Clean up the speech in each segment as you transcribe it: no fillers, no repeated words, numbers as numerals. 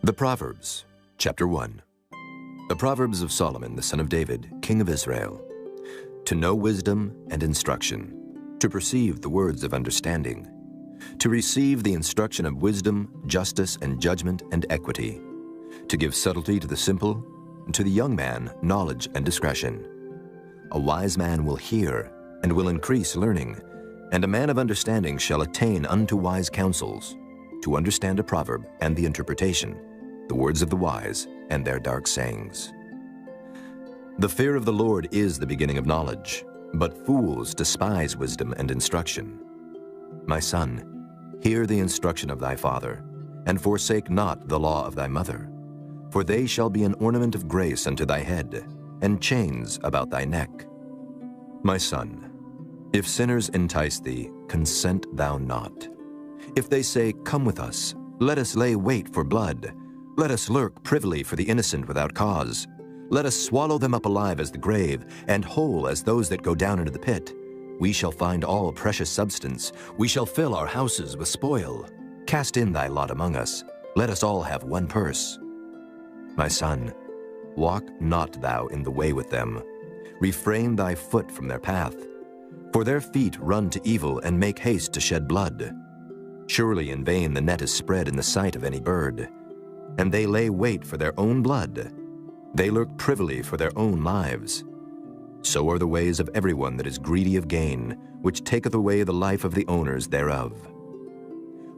The Proverbs, chapter 1. The Proverbs of Solomon, the son of David, king of Israel. To know wisdom and instruction, to perceive the words of understanding, to receive the instruction of wisdom, justice, and judgment, and equity, to give subtlety to the simple, and to the young man knowledge and discretion. A wise man will hear, and will increase learning, and a man of understanding shall attain unto wise counsels, to understand a proverb and the interpretation, the words of the wise and their dark sayings. The fear of the Lord is the beginning of knowledge, but fools despise wisdom and instruction. My son, hear the instruction of thy father, and forsake not the law of thy mother, for they shall be an ornament of grace unto thy head, and chains about thy neck. My son, if sinners entice thee, consent thou not. If they say, Come with us, let us lay wait for blood, let us lurk privily for the innocent without cause, let us swallow them up alive as the grave, and whole as those that go down into the pit. We shall find all precious substance, we shall fill our houses with spoil. Cast in thy lot among us, let us all have one purse. My son, walk not thou in the way with them, refrain thy foot from their path, for their feet run to evil and make haste to shed blood. Surely in vain the net is spread in the sight of any bird, and they lay wait for their own blood. They lurk privily for their own lives. So are the ways of everyone that is greedy of gain, which taketh away the life of the owners thereof.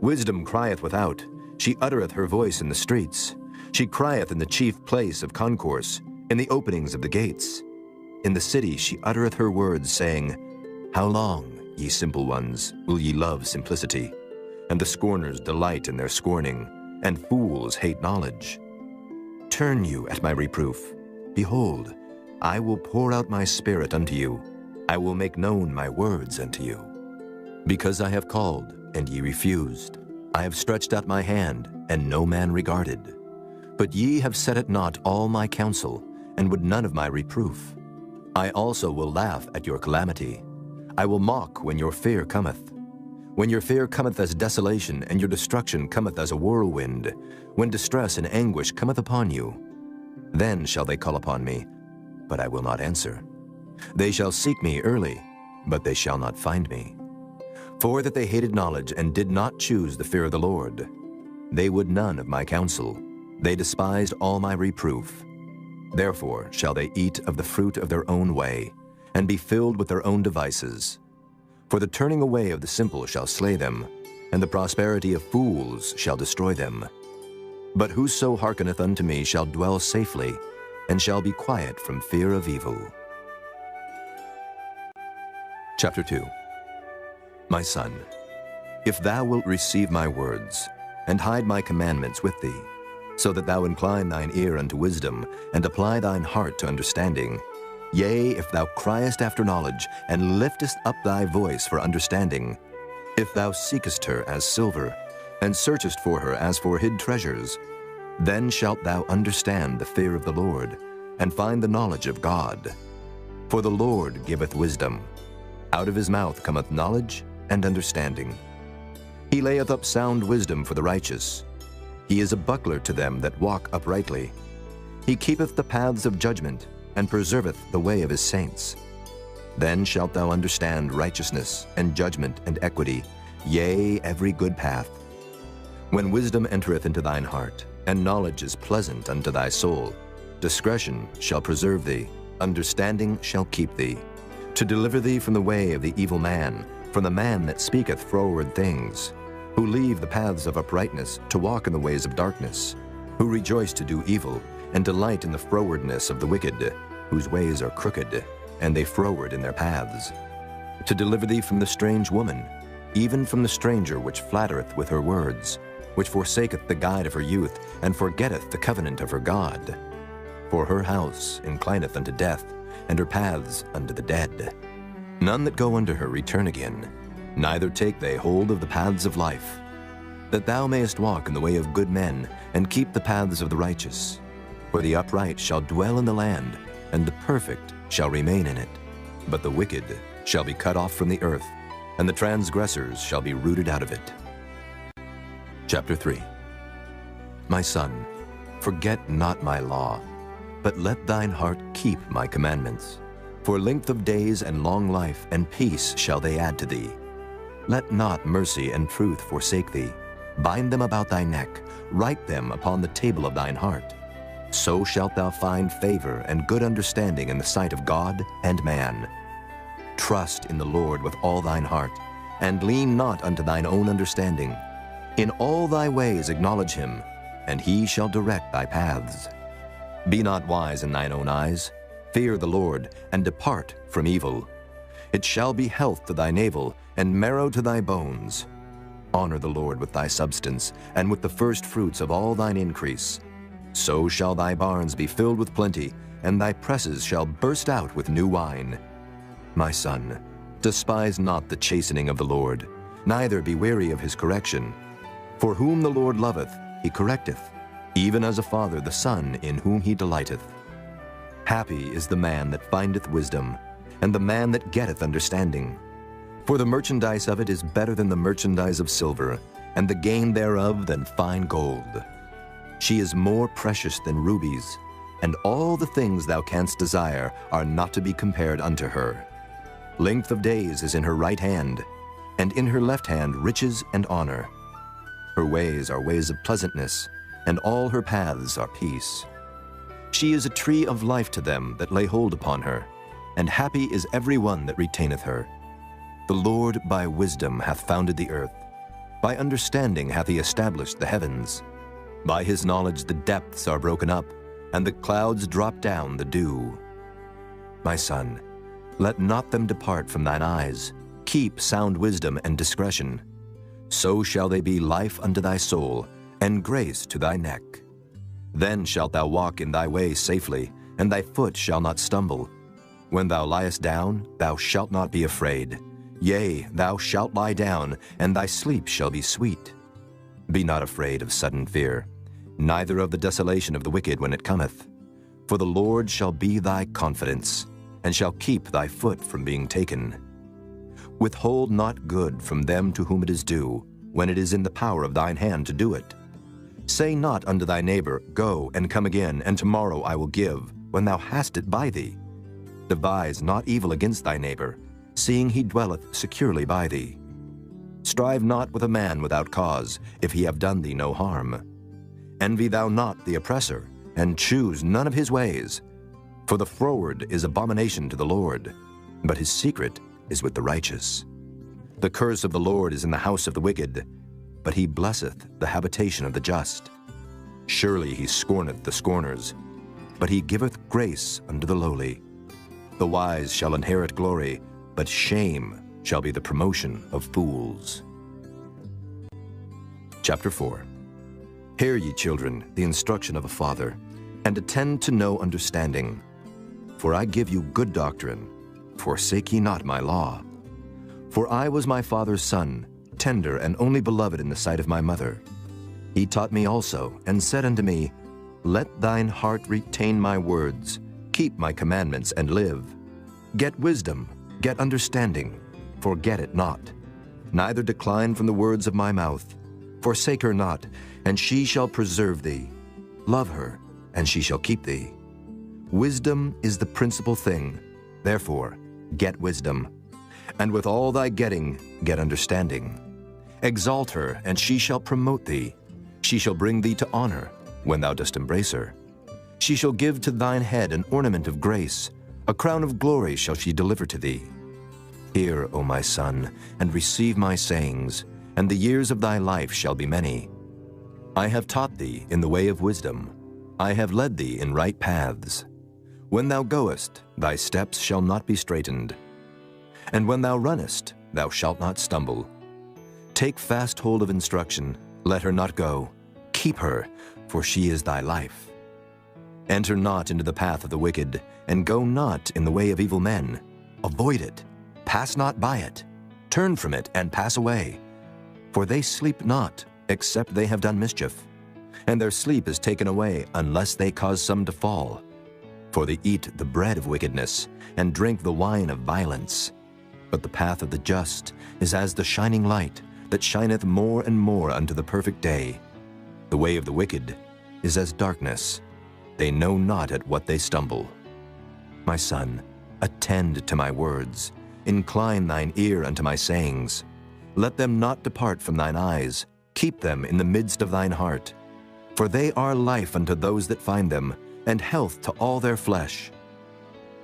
Wisdom crieth without, she uttereth her voice in the streets. She crieth in the chief place of concourse, in the openings of the gates. In the city she uttereth her words, saying, How long, ye simple ones, will ye love simplicity? And the scorners delight in their scorning, and fools hate knowledge. Turn you at my reproof. Behold, I will pour out my spirit unto you. I will make known my words unto you. Because I have called, and ye refused. I have stretched out my hand, and no man regarded. But ye have set at naught all my counsel, and would none of my reproof. I also will laugh at your calamity. I will mock when your fear cometh. When your fear cometh as desolation, and your destruction cometh as a whirlwind, when distress and anguish cometh upon you, then shall they call upon me, but I will not answer. They shall seek me early, but they shall not find me. For that they hated knowledge, and did not choose the fear of the Lord. They would none of my counsel. They despised all my reproof. Therefore shall they eat of the fruit of their own way, and be filled with their own devices. For the turning away of the simple shall slay them, and the prosperity of fools shall destroy them. But whoso hearkeneth unto me shall dwell safely, and shall be quiet from fear of evil. Chapter 2. My son, if thou wilt receive my words, and hide my commandments with thee, so that thou incline thine ear unto wisdom, and apply thine heart to understanding, yea, if thou criest after knowledge, and liftest up thy voice for understanding, if thou seekest her as silver, and searchest for her as for hid treasures, then shalt thou understand the fear of the Lord, and find the knowledge of God. For the Lord giveth wisdom. Out of his mouth cometh knowledge and understanding. He layeth up sound wisdom for the righteous. He is a buckler to them that walk uprightly. He keepeth the paths of judgment, and preserveth the way of his saints. Then shalt thou understand righteousness, and judgment, and equity, yea, every good path. When wisdom entereth into thine heart, and knowledge is pleasant unto thy soul, discretion shall preserve thee, understanding shall keep thee, to deliver thee from the way of the evil man, from the man that speaketh froward things, who leave the paths of uprightness to walk in the ways of darkness, who rejoice to do evil, and delight in the frowardness of the wicked, whose ways are crooked, and they froward in their paths. To deliver thee from the strange woman, even from the stranger which flattereth with her words, which forsaketh the guide of her youth, and forgetteth the covenant of her God. For her house inclineth unto death, and her paths unto the dead. None that go unto her return again, neither take they hold of the paths of life. That thou mayest walk in the way of good men, and keep the paths of the righteous. For the upright shall dwell in the land, and the perfect shall remain in it. But the wicked shall be cut off from the earth, and the transgressors shall be rooted out of it. Chapter 3. My son, forget not my law, but let thine heart keep my commandments. For length of days and long life and peace shall they add to thee. Let not mercy and truth forsake thee. Bind them about thy neck, write them upon the table of thine heart. So shalt thou find favor and good understanding in the sight of God and man. Trust in the Lord with all thine heart, and lean not unto thine own understanding. In all thy ways acknowledge him, and he shall direct thy paths. Be not wise in thine own eyes. Fear the Lord, and depart from evil. It shall be health to thy navel, and marrow to thy bones. Honor the Lord with thy substance, and with the first fruits of all thine increase. So shall thy barns be filled with plenty, and thy presses shall burst out with new wine. My son, despise not the chastening of the Lord, neither be weary of his correction. For whom the Lord loveth, he correcteth, even as a father the son in whom he delighteth. Happy is the man that findeth wisdom, and the man that getteth understanding. For the merchandise of it is better than the merchandise of silver, and the gain thereof than fine gold. She is more precious than rubies, and all the things thou canst desire are not to be compared unto her. Length of days is in her right hand, and in her left hand riches and honor. Her ways are ways of pleasantness, and all her paths are peace. She is a tree of life to them that lay hold upon her, and happy is every one that retaineth her. The Lord by wisdom hath founded the earth. By understanding hath he established the heavens. By his knowledge the depths are broken up, and the clouds drop down the dew. My son, let not them depart from thine eyes. Keep sound wisdom and discretion. So shall they be life unto thy soul, and grace to thy neck. Then shalt thou walk in thy way safely, and thy foot shall not stumble. When thou liest down, thou shalt not be afraid. Yea, thou shalt lie down, and thy sleep shall be sweet. Be not afraid of sudden fear, neither of the desolation of the wicked when it cometh. For the Lord shall be thy confidence, and shall keep thy foot from being taken. Withhold not good from them to whom it is due, when it is in the power of thine hand to do it. Say not unto thy neighbor, Go and come again, and tomorrow I will give, when thou hast it by thee. Devise not evil against thy neighbor, seeing he dwelleth securely by thee. Strive not with a man without cause, if he have done thee no harm. Envy thou not the oppressor, and choose none of his ways. For the froward is abomination to the Lord, but his secret is with the righteous. The curse of the Lord is in the house of the wicked, but he blesseth the habitation of the just. Surely he scorneth the scorners, but he giveth grace unto the lowly. The wise shall inherit glory, but shame shall be the promotion of fools. Chapter 4. Hear ye, children, the instruction of a father, and attend to know understanding. For I give you good doctrine, forsake ye not my law. For I was my father's son, tender and only beloved in the sight of my mother. He taught me also, and said unto me, Let thine heart retain my words, keep my commandments, and live. Get wisdom, get understanding, forget it not. Neither decline from the words of my mouth. Forsake her not, and she shall preserve thee. Love her, and she shall keep thee. Wisdom is the principal thing. Therefore, get wisdom. And with all thy getting, get understanding. Exalt her, and she shall promote thee. She shall bring thee to honor, when thou dost embrace her. She shall give to thine head an ornament of grace. A crown of glory shall she deliver to thee. Hear, O my son, and receive my sayings, and the years of thy life shall be many. I have taught thee in the way of wisdom. I have led thee in right paths. When thou goest, thy steps shall not be straitened. And when thou runnest, thou shalt not stumble. Take fast hold of instruction, let her not go. Keep her, for she is thy life. Enter not into the path of the wicked, and go not in the way of evil men. Avoid it, pass not by it. Turn from it, and pass away. For they sleep not, except they have done mischief. And their sleep is taken away, unless they cause some to fall. For they eat the bread of wickedness, and drink the wine of violence. But the path of the just is as the shining light, that shineth more and more unto the perfect day. The way of the wicked is as darkness. They know not at what they stumble. My son, attend to my words. Incline thine ear unto my sayings. Let them not depart from thine eyes. Keep them in the midst of thine heart. For they are life unto those that find them, and health to all their flesh.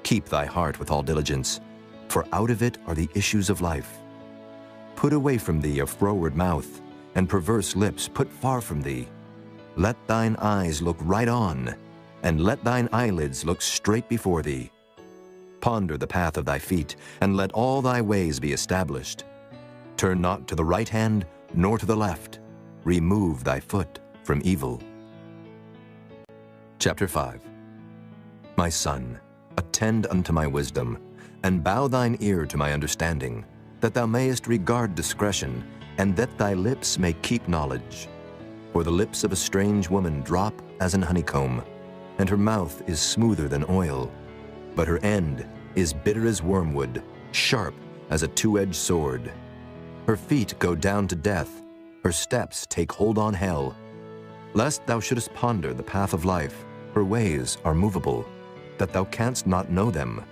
Keep thy heart with all diligence, for out of it are the issues of life. Put away from thee a froward mouth, and perverse lips put far from thee. Let thine eyes look right on, and let thine eyelids look straight before thee. Ponder the path of thy feet, and let all thy ways be established. Turn not to the right hand, nor to the left. Remove thy foot from evil. Chapter 5. My son, attend unto my wisdom, and bow thine ear to my understanding, that thou mayest regard discretion, and that thy lips may keep knowledge. For the lips of a strange woman drop as an honeycomb, and her mouth is smoother than oil, but her end is bitter as wormwood, sharp as a two-edged sword. Her feet go down to death, her steps take hold on hell. Lest thou shouldest ponder the path of life, her ways are movable, that thou canst not know them.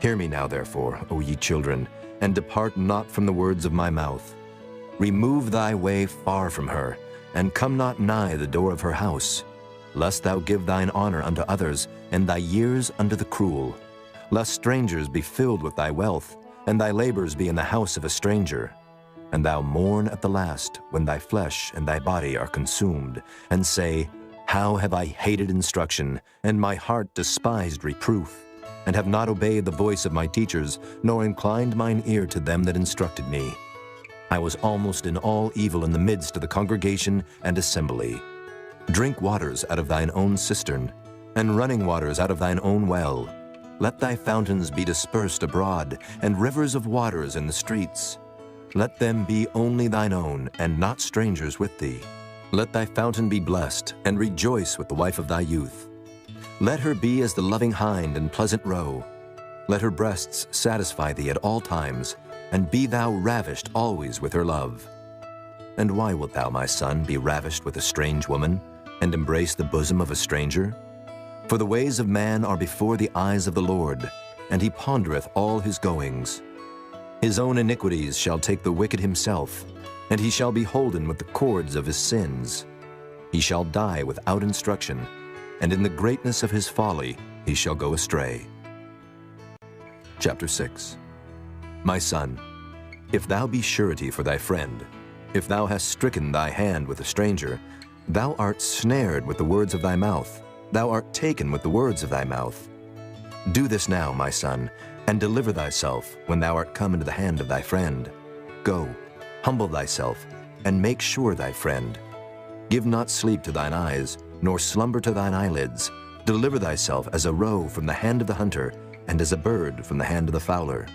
Hear me now, therefore, O ye children, and depart not from the words of my mouth. Remove thy way far from her, and come not nigh the door of her house, lest thou give thine honor unto others, and thy years unto the cruel. Lest strangers be filled with thy wealth, and thy labors be in the house of a stranger. And thou mourn at the last, when thy flesh and thy body are consumed, and say, How have I hated instruction, and my heart despised reproof, and have not obeyed the voice of my teachers, nor inclined mine ear to them that instructed me. I was almost in all evil in the midst of the congregation and assembly. Drink waters out of thine own cistern, and running waters out of thine own well. Let thy fountains be dispersed abroad, and rivers of waters in the streets. Let them be only thine own, and not strangers with thee. Let thy fountain be blessed, and rejoice with the wife of thy youth. Let her be as the loving hind and pleasant roe. Let her breasts satisfy thee at all times, and be thou ravished always with her love. And why wilt thou, my son, be ravished with a strange woman, and embrace the bosom of a stranger? For the ways of man are before the eyes of the Lord, and he pondereth all his goings. His own iniquities shall take the wicked himself, and he shall be holden with the cords of his sins. He shall die without instruction, and in the greatness of his folly he shall go astray. Chapter 6. My son, if thou be surety for thy friend, if thou hast stricken thy hand with a stranger, thou art snared with the words of thy mouth, thou art taken with the words of thy mouth. Do this now, my son, and deliver thyself when thou art come into the hand of thy friend. Go, humble thyself, and make sure thy friend. Give not sleep to thine eyes, nor slumber to thine eyelids. Deliver thyself as a roe from the hand of the hunter, and as a bird from the hand of the fowler.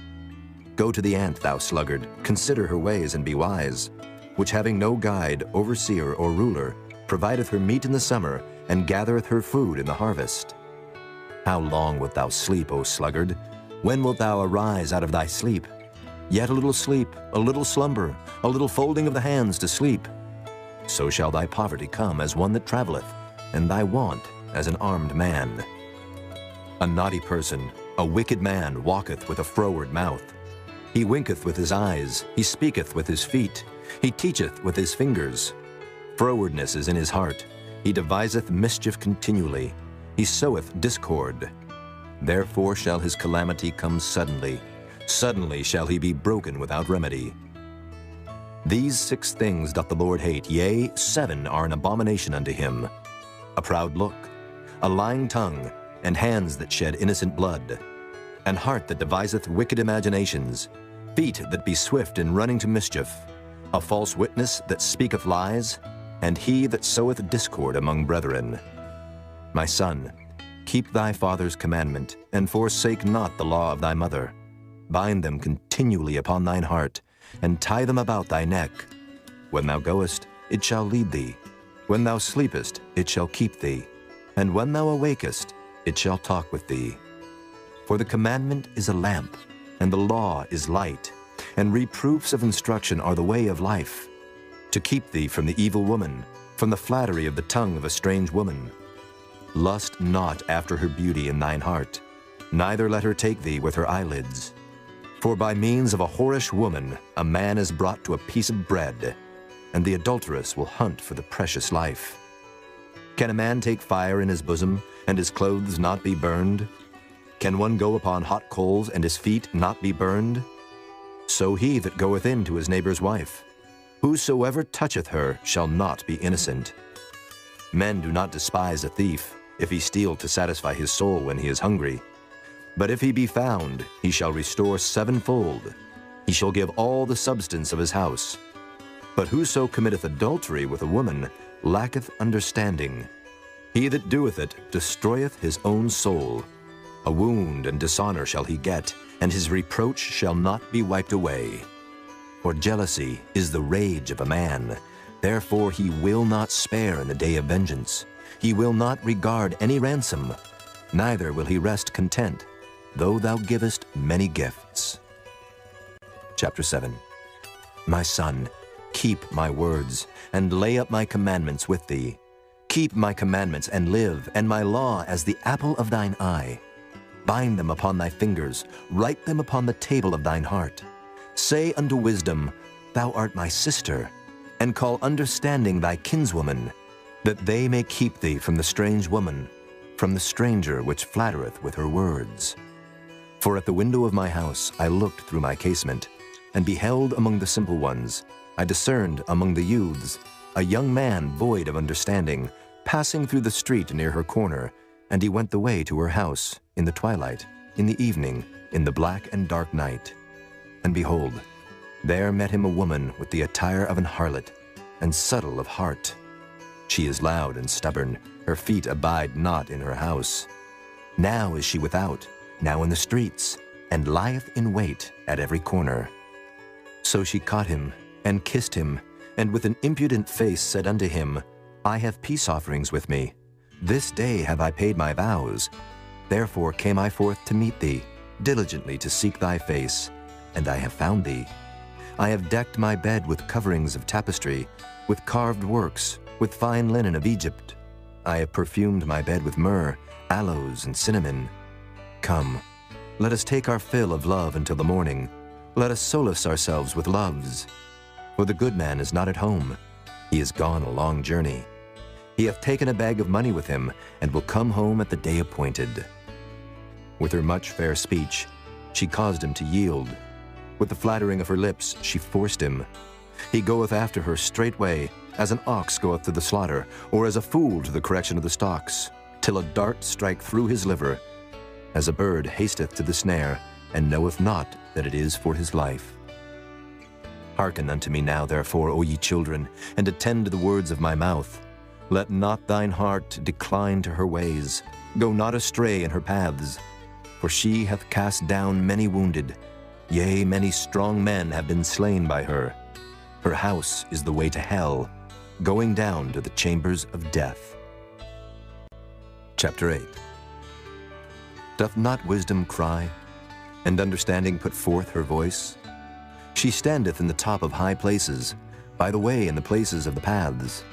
Go to the ant, thou sluggard, consider her ways and be wise, which having no guide, overseer, or ruler, provideth her meat in the summer, and gathereth her food in the harvest. How long wilt thou sleep, O sluggard? When wilt thou arise out of thy sleep? Yet a little sleep, a little slumber, a little folding of the hands to sleep. So shall thy poverty come as one that travelleth, and thy want as an armed man. A naughty person, a wicked man, walketh with a froward mouth. He winketh with his eyes, he speaketh with his feet, he teacheth with his fingers. Frowardness is in his heart, he deviseth mischief continually, he soweth discord. Therefore shall his calamity come suddenly, suddenly shall he be broken without remedy. These 6 things doth the Lord hate, yea, 7 are an abomination unto him: a proud look, a lying tongue, and hands that shed innocent blood, an heart that deviseth wicked imaginations, feet that be swift in running to mischief, a false witness that speaketh lies, and he that soweth discord among brethren. My son, keep thy father's commandment, and forsake not the law of thy mother. Bind them continually upon thine heart, and tie them about thy neck. When thou goest, it shall lead thee. When thou sleepest, it shall keep thee. And when thou awakest, it shall talk with thee. For the commandment is a lamp, and the law is light, and reproofs of instruction are the way of life, to keep thee from the evil woman, from the flattery of the tongue of a strange woman. Lust not after her beauty in thine heart, neither let her take thee with her eyelids. For by means of a whorish woman a man is brought to a piece of bread, and the adulteress will hunt for the precious life. Can a man take fire in his bosom, and his clothes not be burned? Can one go upon hot coals, and his feet not be burned? So he that goeth in to his neighbor's wife, whosoever toucheth her shall not be innocent. Men do not despise a thief, if he steal to satisfy his soul when he is hungry. But if he be found, he shall restore sevenfold. He shall give all the substance of his house. But whoso committeth adultery with a woman lacketh understanding. He that doeth it destroyeth his own soul. A wound and dishonor shall he get, and his reproach shall not be wiped away. For jealousy is the rage of a man. Therefore he will not spare in the day of vengeance. He will not regard any ransom, neither will he rest content, though thou givest many gifts. Chapter 7. My son, keep my words, and lay up my commandments with thee. Keep my commandments and live, and my law as the apple of thine eye. Bind them upon thy fingers, write them upon the table of thine heart. Say unto wisdom, Thou art my sister, and call understanding thy kinswoman, that they may keep thee from the strange woman, from the stranger which flattereth with her words. For at the window of my house I looked through my casement, and beheld among the simple ones, I discerned among the youths, a young man void of understanding, passing through the street near her corner, and he went the way to her house, in the twilight, in the evening, in the black and dark night. And behold, there met him a woman with the attire of an harlot, and subtle of heart. She is loud and stubborn, her feet abide not in her house. Now is she without, now in the streets, and lieth in wait at every corner. So she caught him, and kissed him, and with an impudent face said unto him, I have peace offerings with me. This day have I paid my vows. Therefore came I forth to meet thee, diligently to seek thy face, and I have found thee. I have decked my bed with coverings of tapestry, with carved works, with fine linen of Egypt. I have perfumed my bed with myrrh, aloes, and cinnamon. Come, let us take our fill of love until the morning. Let us solace ourselves with loves. For the good man is not at home. He is gone a long journey. He hath taken a bag of money with him, and will come home at the day appointed. With her much fair speech, she caused him to yield. With the flattering of her lips, she forced him. He goeth after her straightway, as an ox goeth to the slaughter, or as a fool to the correction of the stocks, till a dart strike through his liver, as a bird hasteth to the snare, and knoweth not that it is for his life. Hearken unto me now, therefore, O ye children, and attend to the words of my mouth. Let not thine heart decline to her ways. Go not astray in her paths. For she hath cast down many wounded. Yea, many strong men have been slain by her. Her house is the way to hell, going down to the chambers of death. Chapter 8. Doth not wisdom cry, and understanding put forth her voice? She standeth in the top of high places, by the way in the places of the paths.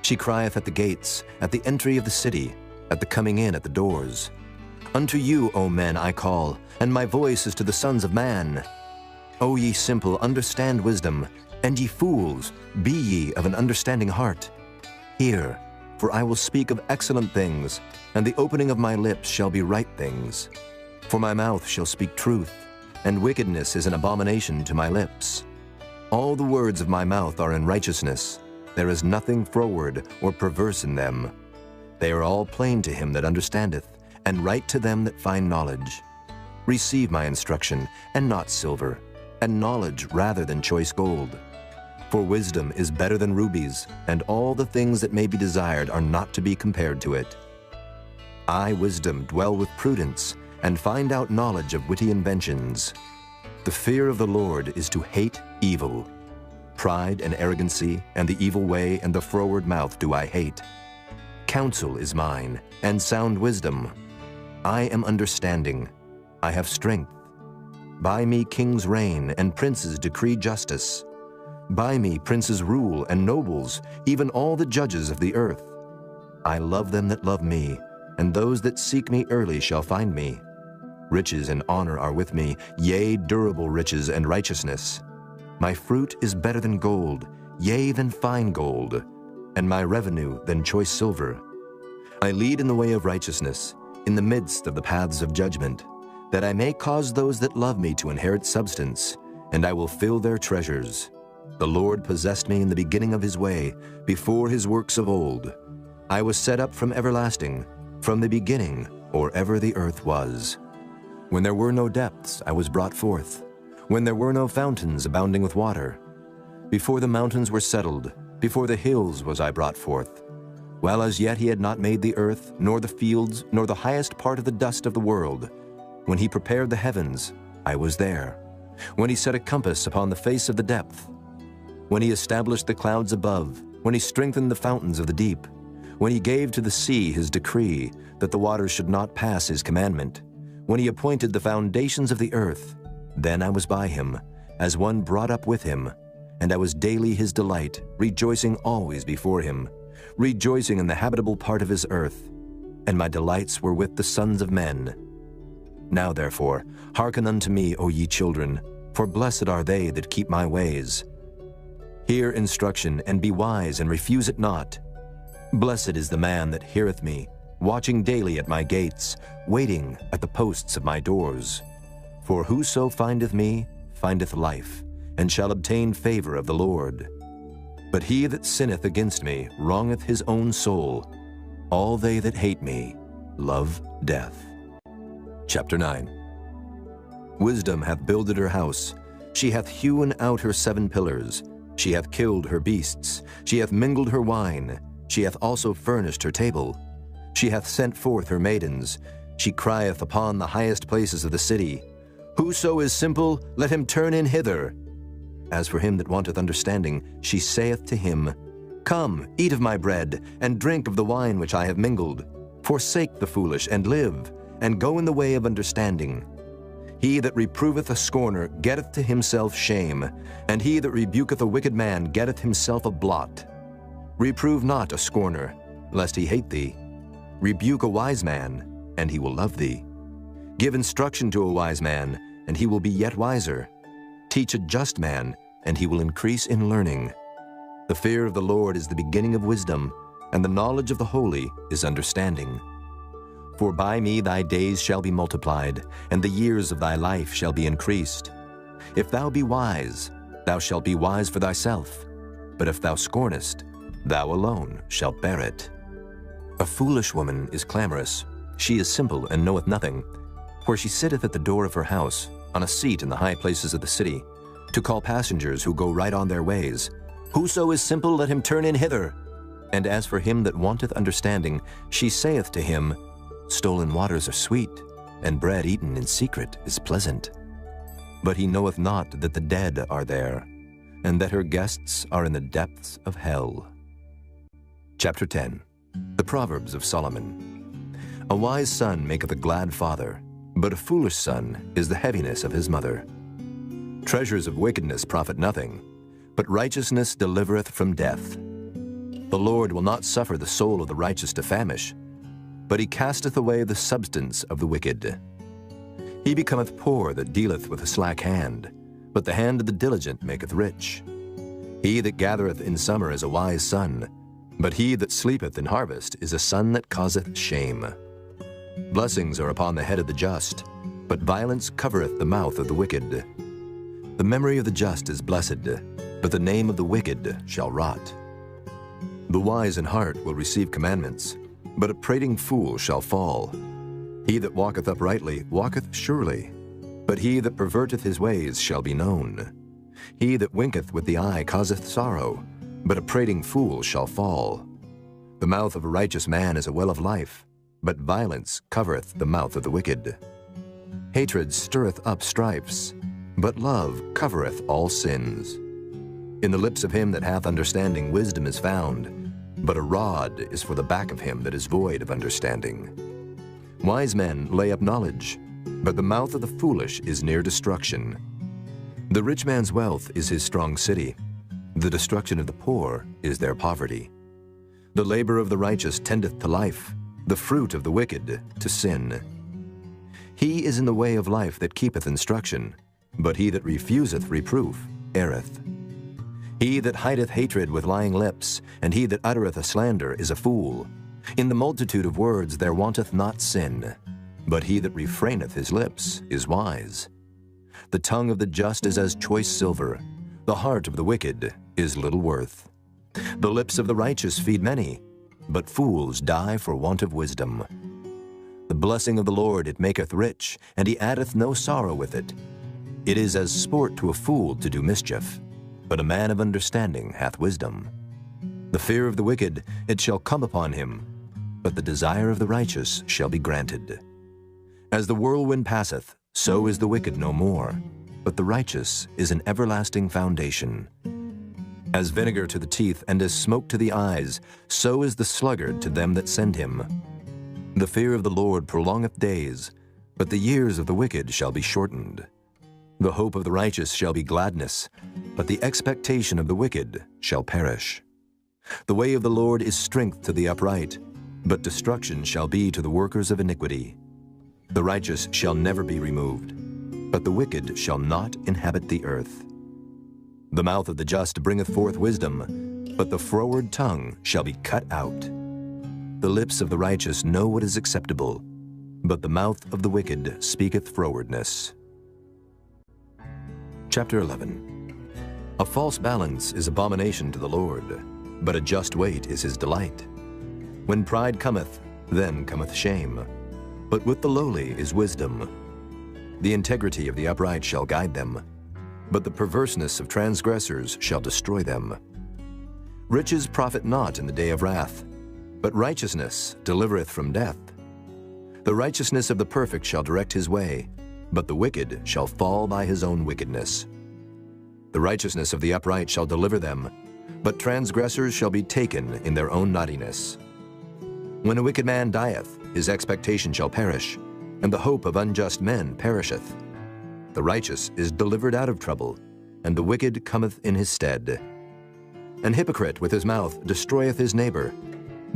She crieth at the gates, at the entry of the city, at the coming in at the doors. Unto you, O men, I call, and my voice is to the sons of man. O ye simple, understand wisdom, and ye fools, be ye of an understanding heart. Hear, for I will speak of excellent things, and the opening of my lips shall be right things. For my mouth shall speak truth, and wickedness is an abomination to my lips. All the words of my mouth are in righteousness. There is nothing froward or perverse in them. They are all plain to him that understandeth, and right to them that find knowledge. Receive my instruction, and not silver, and knowledge rather than choice gold. For wisdom is better than rubies, and all the things that may be desired are not to be compared to it. I, wisdom, dwell with prudence, and find out knowledge of witty inventions. The fear of the Lord is to hate evil. Pride and arrogancy, and the evil way, and the froward mouth do I hate. Counsel is mine, and sound wisdom. I am understanding. I have strength. By me kings reign, and princes decree justice. By me princes rule and nobles, even all the judges of the earth. I love them that love me, and those that seek me early shall find me. Riches and honor are with me, yea, durable riches and righteousness. My fruit is better than gold, yea, than fine gold, and my revenue than choice silver. I lead in the way of righteousness, in the midst of the paths of judgment, that I may cause those that love me to inherit substance, and I will fill their treasures. The Lord possessed me in the beginning of his way, before his works of old. I was set up from everlasting, from the beginning, or ever the earth was. When there were no depths, I was brought forth, when there were no fountains abounding with water. Before the mountains were settled, before the hills was I brought forth. While as yet he had not made the earth, nor the fields, nor the highest part of the dust of the world. When he prepared the heavens, I was there. When he set a compass upon the face of the depth. When he established the clouds above, when he strengthened the fountains of the deep. When he gave to the sea his decree, that the waters should not pass his commandment. When he appointed the foundations of the earth, then I was by him, as one brought up with him, and I was daily his delight, rejoicing always before him, rejoicing in the habitable part of his earth, and my delights were with the sons of men. Now therefore, hearken unto me, O ye children, for blessed are they that keep my ways. Hear instruction, and be wise, and refuse it not. Blessed is the man that heareth me, watching daily at my gates, waiting at the posts of my doors. For whoso findeth me findeth life, and shall obtain favor of the Lord. But he that sinneth against me wrongeth his own soul. All they that hate me love death. Chapter 9. Wisdom hath builded her house. She hath hewn out her 7 pillars. She hath killed her beasts. She hath mingled her wine. She hath also furnished her table. She hath sent forth her maidens. She crieth upon the highest places of the city. Whoso is simple, let him turn in hither. As for him that wanteth understanding, she saith to him, Come, eat of my bread, and drink of the wine which I have mingled. Forsake the foolish, and live, and go in the way of understanding. He that reproveth a scorner getteth to himself shame, and he that rebuketh a wicked man getteth himself a blot. Reprove not a scorner, lest he hate thee. Rebuke a wise man, and he will love thee. Give instruction to a wise man, and he will be yet wiser. Teach a just man, and he will increase in learning. The fear of the Lord is the beginning of wisdom, and the knowledge of the holy is understanding. For by me thy days shall be multiplied, and the years of thy life shall be increased. If thou be wise, thou shalt be wise for thyself. But if thou scornest, thou alone shalt bear it. A foolish woman is clamorous. She is simple and knoweth nothing. For she sitteth at the door of her house, on a seat in the high places of the city, to call passengers who go right on their ways. Whoso is simple, let him turn in hither. And as for him that wanteth understanding, she saith to him, Stolen waters are sweet, and bread eaten in secret is pleasant. But he knoweth not that the dead are there, and that her guests are in the depths of hell. Chapter 10. The Proverbs of Solomon. A wise son maketh a glad father, but a foolish son is the heaviness of his mother. Treasures of wickedness profit nothing, but righteousness delivereth from death. The Lord will not suffer the soul of the righteous to famish, but he casteth away the substance of the wicked. He becometh poor that dealeth with a slack hand, but the hand of the diligent maketh rich. He that gathereth in summer is a wise son, but he that sleepeth in harvest is a son that causeth shame. Blessings are upon the head of the just, but violence covereth the mouth of the wicked. The memory of the just is blessed, but the name of the wicked shall rot. The wise in heart will receive commandments, but a prating fool shall fall. He that walketh uprightly walketh surely, but he that perverteth his ways shall be known. He that winketh with the eye causeth sorrow, but a prating fool shall fall. The mouth of a righteous man is a well of life, but violence covereth the mouth of the wicked. Hatred stirreth up strifes, but love covereth all sins. In the lips of him that hath understanding wisdom is found, but a rod is for the back of him that is void of understanding. Wise men lay up knowledge, but the mouth of the foolish is near destruction. The rich man's wealth is his strong city, The destruction of the poor is their poverty. The labor of the righteous tendeth to life, the fruit of the wicked to sin. He is in the way of life that keepeth instruction, but he that refuseth reproof erreth. He that hideth hatred with lying lips, and he that uttereth a slander is a fool. In the multitude of words there wanteth not sin, but he that refraineth his lips is wise. The tongue of the just is as choice silver, the heart of the wicked is little worth. The lips of the righteous feed many, but fools die for want of wisdom. The blessing of the Lord it maketh rich, and he addeth no sorrow with it. It is as sport to a fool to do mischief, but a man of understanding hath wisdom. The fear of the wicked it shall come upon him, but the desire of the righteous shall be granted. As the whirlwind passeth, so is the wicked no more, but the righteous is an everlasting foundation. As vinegar to the teeth and as smoke to the eyes, so is the sluggard to them that send him. The fear of the Lord prolongeth days, but the years of the wicked shall be shortened. The hope of the righteous shall be gladness, but the expectation of the wicked shall perish. The way of the Lord is strength to the upright, but destruction shall be to the workers of iniquity. The righteous shall never be removed, but the wicked shall not inhabit the earth. The mouth of the just bringeth forth wisdom, but the froward tongue shall be cut out. The lips of the righteous know what is acceptable, but the mouth of the wicked speaketh frowardness. Chapter 11. A false balance is abomination to the Lord, but a just weight is his delight. When pride cometh, then cometh shame, but with the lowly is wisdom. The integrity of the upright shall guide them, but the perverseness of transgressors shall destroy them. Riches profit not in the day of wrath, but righteousness delivereth from death. The righteousness of the perfect shall direct his way, but the wicked shall fall by his own wickedness. The righteousness of the upright shall deliver them, but transgressors shall be taken in their own naughtiness. When a wicked man dieth, his expectation shall perish, and the hope of unjust men perisheth. The righteous is delivered out of trouble, and the wicked cometh in his stead. An hypocrite with his mouth destroyeth his neighbor,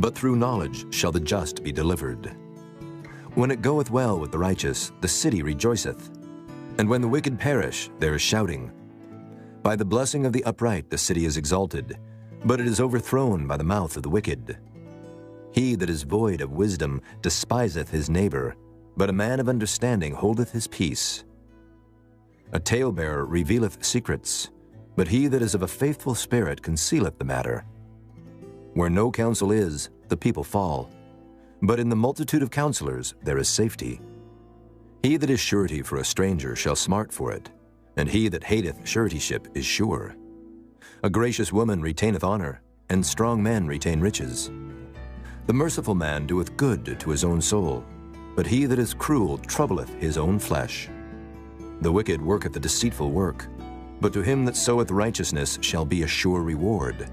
but through knowledge shall the just be delivered. When it goeth well with the righteous, the city rejoiceth, and when the wicked perish, there is shouting. By the blessing of the upright the city is exalted, but it is overthrown by the mouth of the wicked. He that is void of wisdom despiseth his neighbor, but a man of understanding holdeth his peace. A talebearer revealeth secrets, but he that is of a faithful spirit concealeth the matter. Where no counsel is, the people fall, but in the multitude of counselors there is safety. He that is surety for a stranger shall smart for it, and he that hateth suretyship is sure. A gracious woman retaineth honor, and strong men retain riches. The merciful man doeth good to his own soul, but he that is cruel troubleth his own flesh. The wicked worketh a deceitful work, but to him that soweth righteousness shall be a sure reward.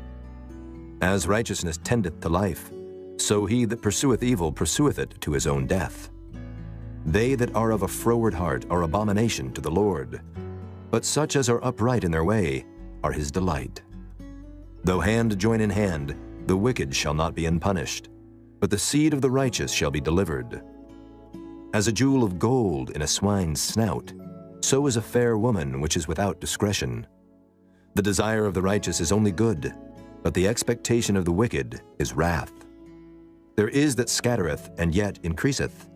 As righteousness tendeth to life, so he that pursueth evil pursueth it to his own death. They that are of a froward heart are abomination to the Lord, but such as are upright in their way are his delight. Though hand join in hand, the wicked shall not be unpunished, but the seed of the righteous shall be delivered. As a jewel of gold in a swine's snout, so is a fair woman which is without discretion. The desire of the righteous is only good, but the expectation of the wicked is wrath. There is that scattereth, and yet increaseth,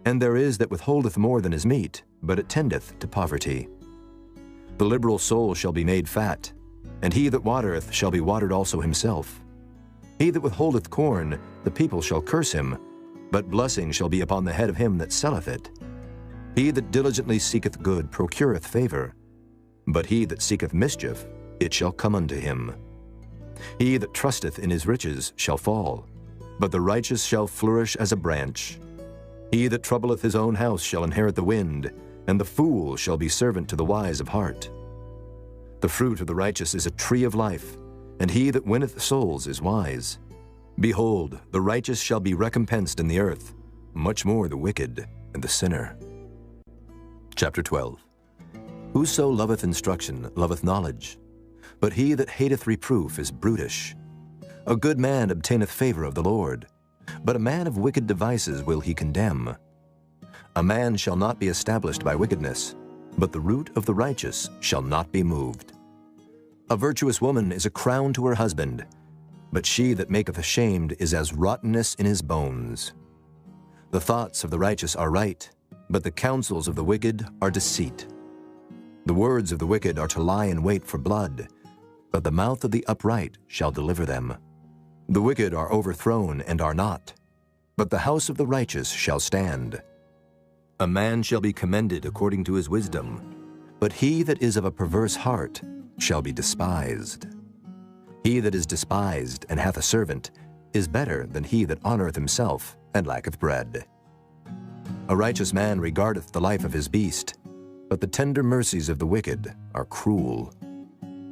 and there is that withholdeth more than is meet, but it tendeth to poverty. The liberal soul shall be made fat, and he that watereth shall be watered also himself. He that withholdeth corn, the people shall curse him, but blessing shall be upon the head of him that selleth it. He that diligently seeketh good procureth favor, but he that seeketh mischief, it shall come unto him. He that trusteth in his riches shall fall, but the righteous shall flourish as a branch. He that troubleth his own house shall inherit the wind, and the fool shall be servant to the wise of heart. The fruit of the righteous is a tree of life, and he that winneth souls is wise. Behold, the righteous shall be recompensed in the earth, much more the wicked and the sinner. Chapter 12. Whoso loveth instruction loveth knowledge, but he that hateth reproof is brutish. A good man obtaineth favor of the Lord, but a man of wicked devices will he condemn. A man shall not be established by wickedness, but the root of the righteous shall not be moved. A virtuous woman is a crown to her husband, but she that maketh ashamed is as rottenness in his bones. The thoughts of the righteous are right, but the counsels of the wicked are deceit. The words of the wicked are to lie in wait for blood, but the mouth of the upright shall deliver them. The wicked are overthrown and are not, but the house of the righteous shall stand. A man shall be commended according to his wisdom, but he that is of a perverse heart shall be despised. He that is despised and hath a servant is better than he that honoreth himself and lacketh bread. A righteous man regardeth the life of his beast, but the tender mercies of the wicked are cruel.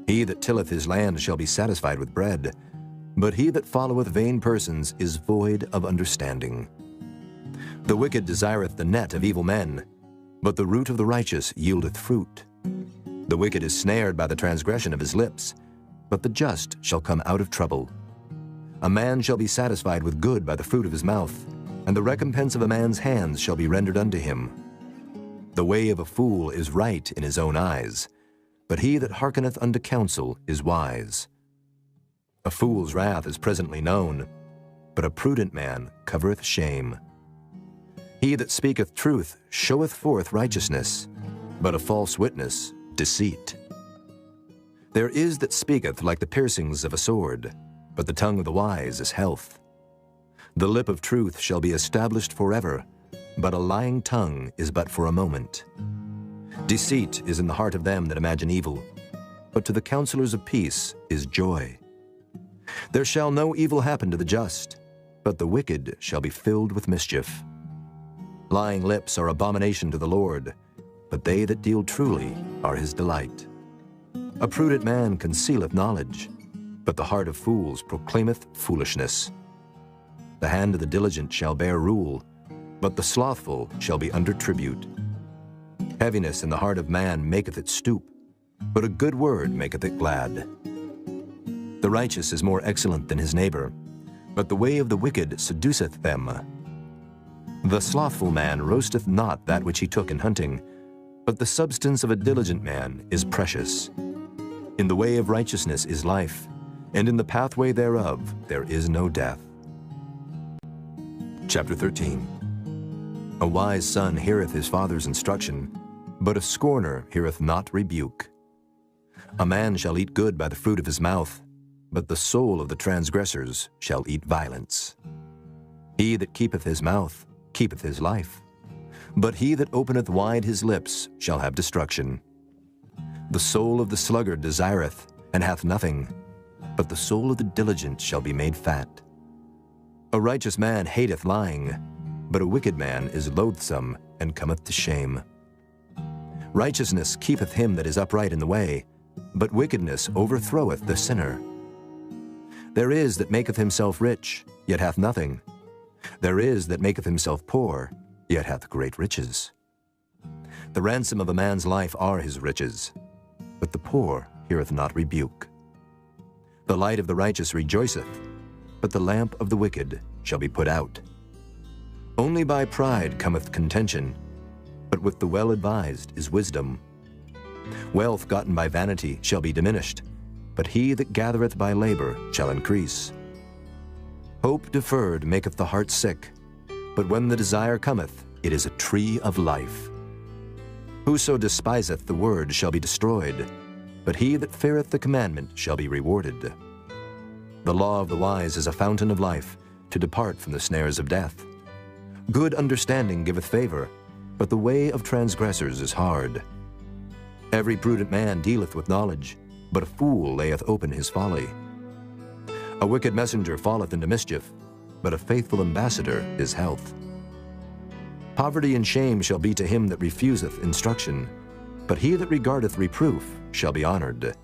He that tilleth his land shall be satisfied with bread, but he that followeth vain persons is void of understanding. The wicked desireth the net of evil men, but the root of the righteous yieldeth fruit. The wicked is snared by the transgression of his lips, but the just shall come out of trouble. A man shall be satisfied with good by the fruit of his mouth, and the recompense of a man's hands shall be rendered unto him. The way of a fool is right in his own eyes, but he that hearkeneth unto counsel is wise. A fool's wrath is presently known, but a prudent man covereth shame. He that speaketh truth showeth forth righteousness, but a false witness deceit. There is that speaketh like the piercings of a sword, but the tongue of the wise is health. The lip of truth shall be established forever, but a lying tongue is but for a moment. Deceit is in the heart of them that imagine evil, but to the counselors of peace is joy. There shall no evil happen to the just, but the wicked shall be filled with mischief. Lying lips are abomination to the Lord, but they that deal truly are his delight. A prudent man concealeth knowledge, but the heart of fools proclaimeth foolishness. The hand of the diligent shall bear rule, but the slothful shall be under tribute. Heaviness in the heart of man maketh it stoop, but a good word maketh it glad. The righteous is more excellent than his neighbor, but the way of the wicked seduceth them. The slothful man roasteth not that which he took in hunting, but the substance of a diligent man is precious. In the way of righteousness is life, and in the pathway thereof there is no death. Chapter 13. A wise son heareth his father's instruction, but a scorner heareth not rebuke. A man shall eat good by the fruit of his mouth, but the soul of the transgressors shall eat violence. He that keepeth his mouth keepeth his life, but he that openeth wide his lips shall have destruction. The soul of the sluggard desireth, and hath nothing, but the soul of the diligent shall be made fat. A righteous man hateth lying, but a wicked man is loathsome and cometh to shame. Righteousness keepeth him that is upright in the way, but wickedness overthroweth the sinner. There is that maketh himself rich, yet hath nothing. There is that maketh himself poor, yet hath great riches. The ransom of a man's life are his riches, but the poor heareth not rebuke. The light of the righteous rejoiceth, but the lamp of the wicked shall be put out. Only by pride cometh contention, but with the well-advised is wisdom. Wealth gotten by vanity shall be diminished, but he that gathereth by labor shall increase. Hope deferred maketh the heart sick, but when the desire cometh, it is a tree of life. Whoso despiseth the word shall be destroyed, but he that feareth the commandment shall be rewarded. The law of the wise is a fountain of life, to depart from the snares of death. Good understanding giveth favor, but the way of transgressors is hard. Every prudent man dealeth with knowledge, but a fool layeth open his folly. A wicked messenger falleth into mischief, but a faithful ambassador is health. Poverty and shame shall be to him that refuseth instruction, but he that regardeth reproof shall be honored.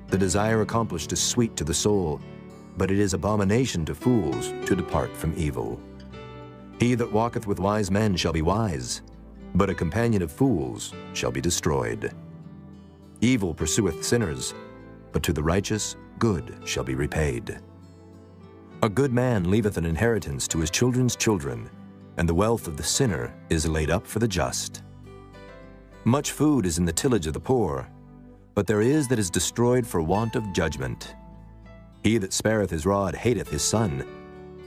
The desire accomplished is sweet to the soul, but it is abomination to fools to depart from evil. He that walketh with wise men shall be wise, but a companion of fools shall be destroyed. Evil pursueth sinners, but to the righteous good shall be repaid. A good man leaveth an inheritance to his children's children, and the wealth of the sinner is laid up for the just. Much food is in the tillage of the poor, but there is that is destroyed for want of judgment. He that spareth his rod hateth his son,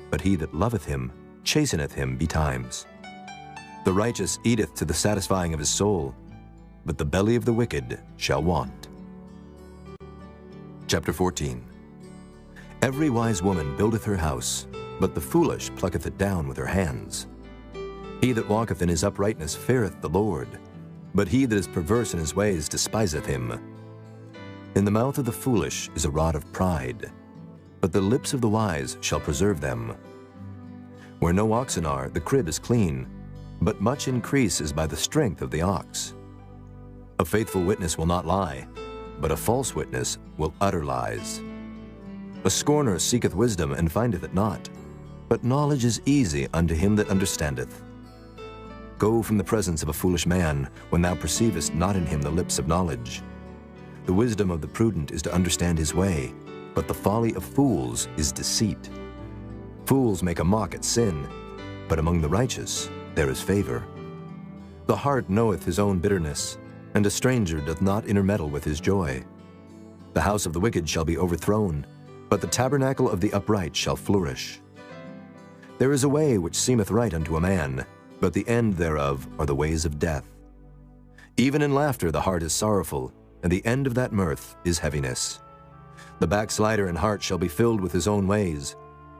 but he that loveth him chasteneth him betimes. The righteous eateth to the satisfying of his soul, but the belly of the wicked shall want. Chapter 14. Every wise woman buildeth her house, but the foolish plucketh it down with her hands. He that walketh in his uprightness feareth the Lord, but he that is perverse in his ways despiseth him. In the mouth of the foolish is a rod of pride, but the lips of the wise shall preserve them. Where no oxen are, the crib is clean, but much increase is by the strength of the ox. A faithful witness will not lie, but a false witness will utter lies. A scorner seeketh wisdom and findeth it not, but knowledge is easy unto him that understandeth. Go from the presence of a foolish man, when thou perceivest not in him the lips of knowledge. The wisdom of the prudent is to understand his way, but the folly of fools is deceit. Fools make a mock at sin, but among the righteous there is favor. The heart knoweth his own bitterness, and a stranger doth not intermeddle with his joy. The house of the wicked shall be overthrown, but the tabernacle of the upright shall flourish. There is a way which seemeth right unto a man, but the end thereof are the ways of death. Even in laughter the heart is sorrowful, and the end of that mirth is heaviness. The backslider in heart shall be filled with his own ways,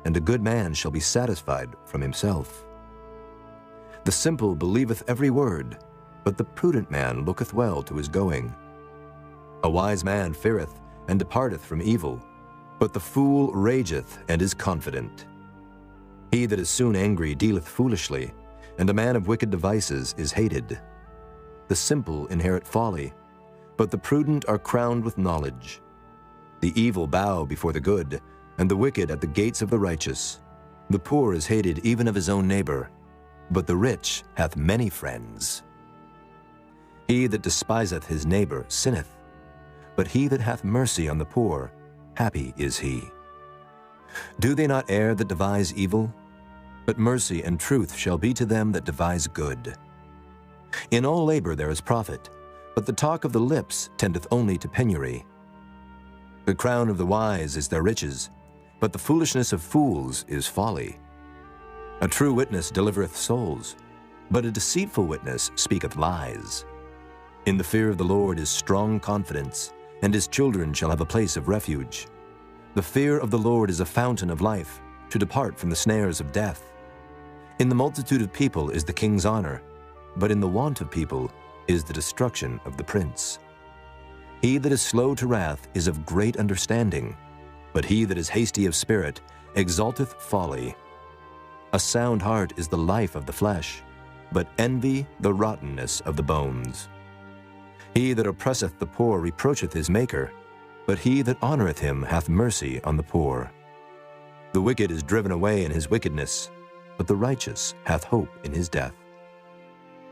and a good man shall be satisfied from himself. The simple believeth every word, but the prudent man looketh well to his going. A wise man feareth and departeth from evil, but the fool rageth and is confident. He that is soon angry dealeth foolishly, and a man of wicked devices is hated. The simple inherit folly, but the prudent are crowned with knowledge. The evil bow before the good, and the wicked at the gates of the righteous. The poor is hated even of his own neighbor, but the rich hath many friends. He that despiseth his neighbor sinneth, but he that hath mercy on the poor, happy is he. Do they not err that devise evil? But mercy and truth shall be to them that devise good. In all labor there is profit, but the talk of the lips tendeth only to penury. The crown of the wise is their riches, but the foolishness of fools is folly. A true witness delivereth souls, but a deceitful witness speaketh lies. In the fear of the Lord is strong confidence, and his children shall have a place of refuge. The fear of the Lord is a fountain of life, to depart from the snares of death. In the multitude of people is the king's honor, but in the want of people is the destruction of the prince. He that is slow to wrath is of great understanding, but he that is hasty of spirit exalteth folly. A sound heart is the life of the flesh, but envy the rottenness of the bones. He that oppresseth the poor reproacheth his Maker, but he that honoreth him hath mercy on the poor. The wicked is driven away in his wickedness, but the righteous hath hope in his death.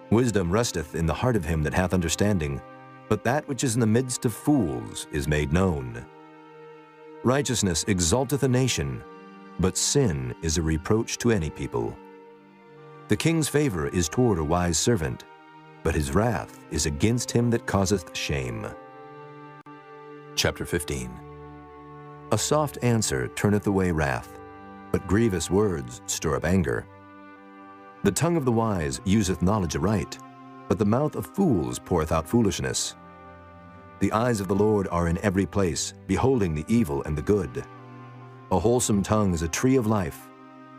Wisdom resteth in the heart of him that hath understanding, but that which is in the midst of fools is made known. Righteousness exalteth a nation, but sin is a reproach to any people. The king's favor is toward a wise servant, but his wrath is against him that causeth shame. Chapter 15. A soft answer turneth away wrath, but grievous words stir up anger. The tongue of the wise useth knowledge aright, but the mouth of fools poureth out foolishness. The eyes of the Lord are in every place, beholding the evil and the good. A wholesome tongue is a tree of life,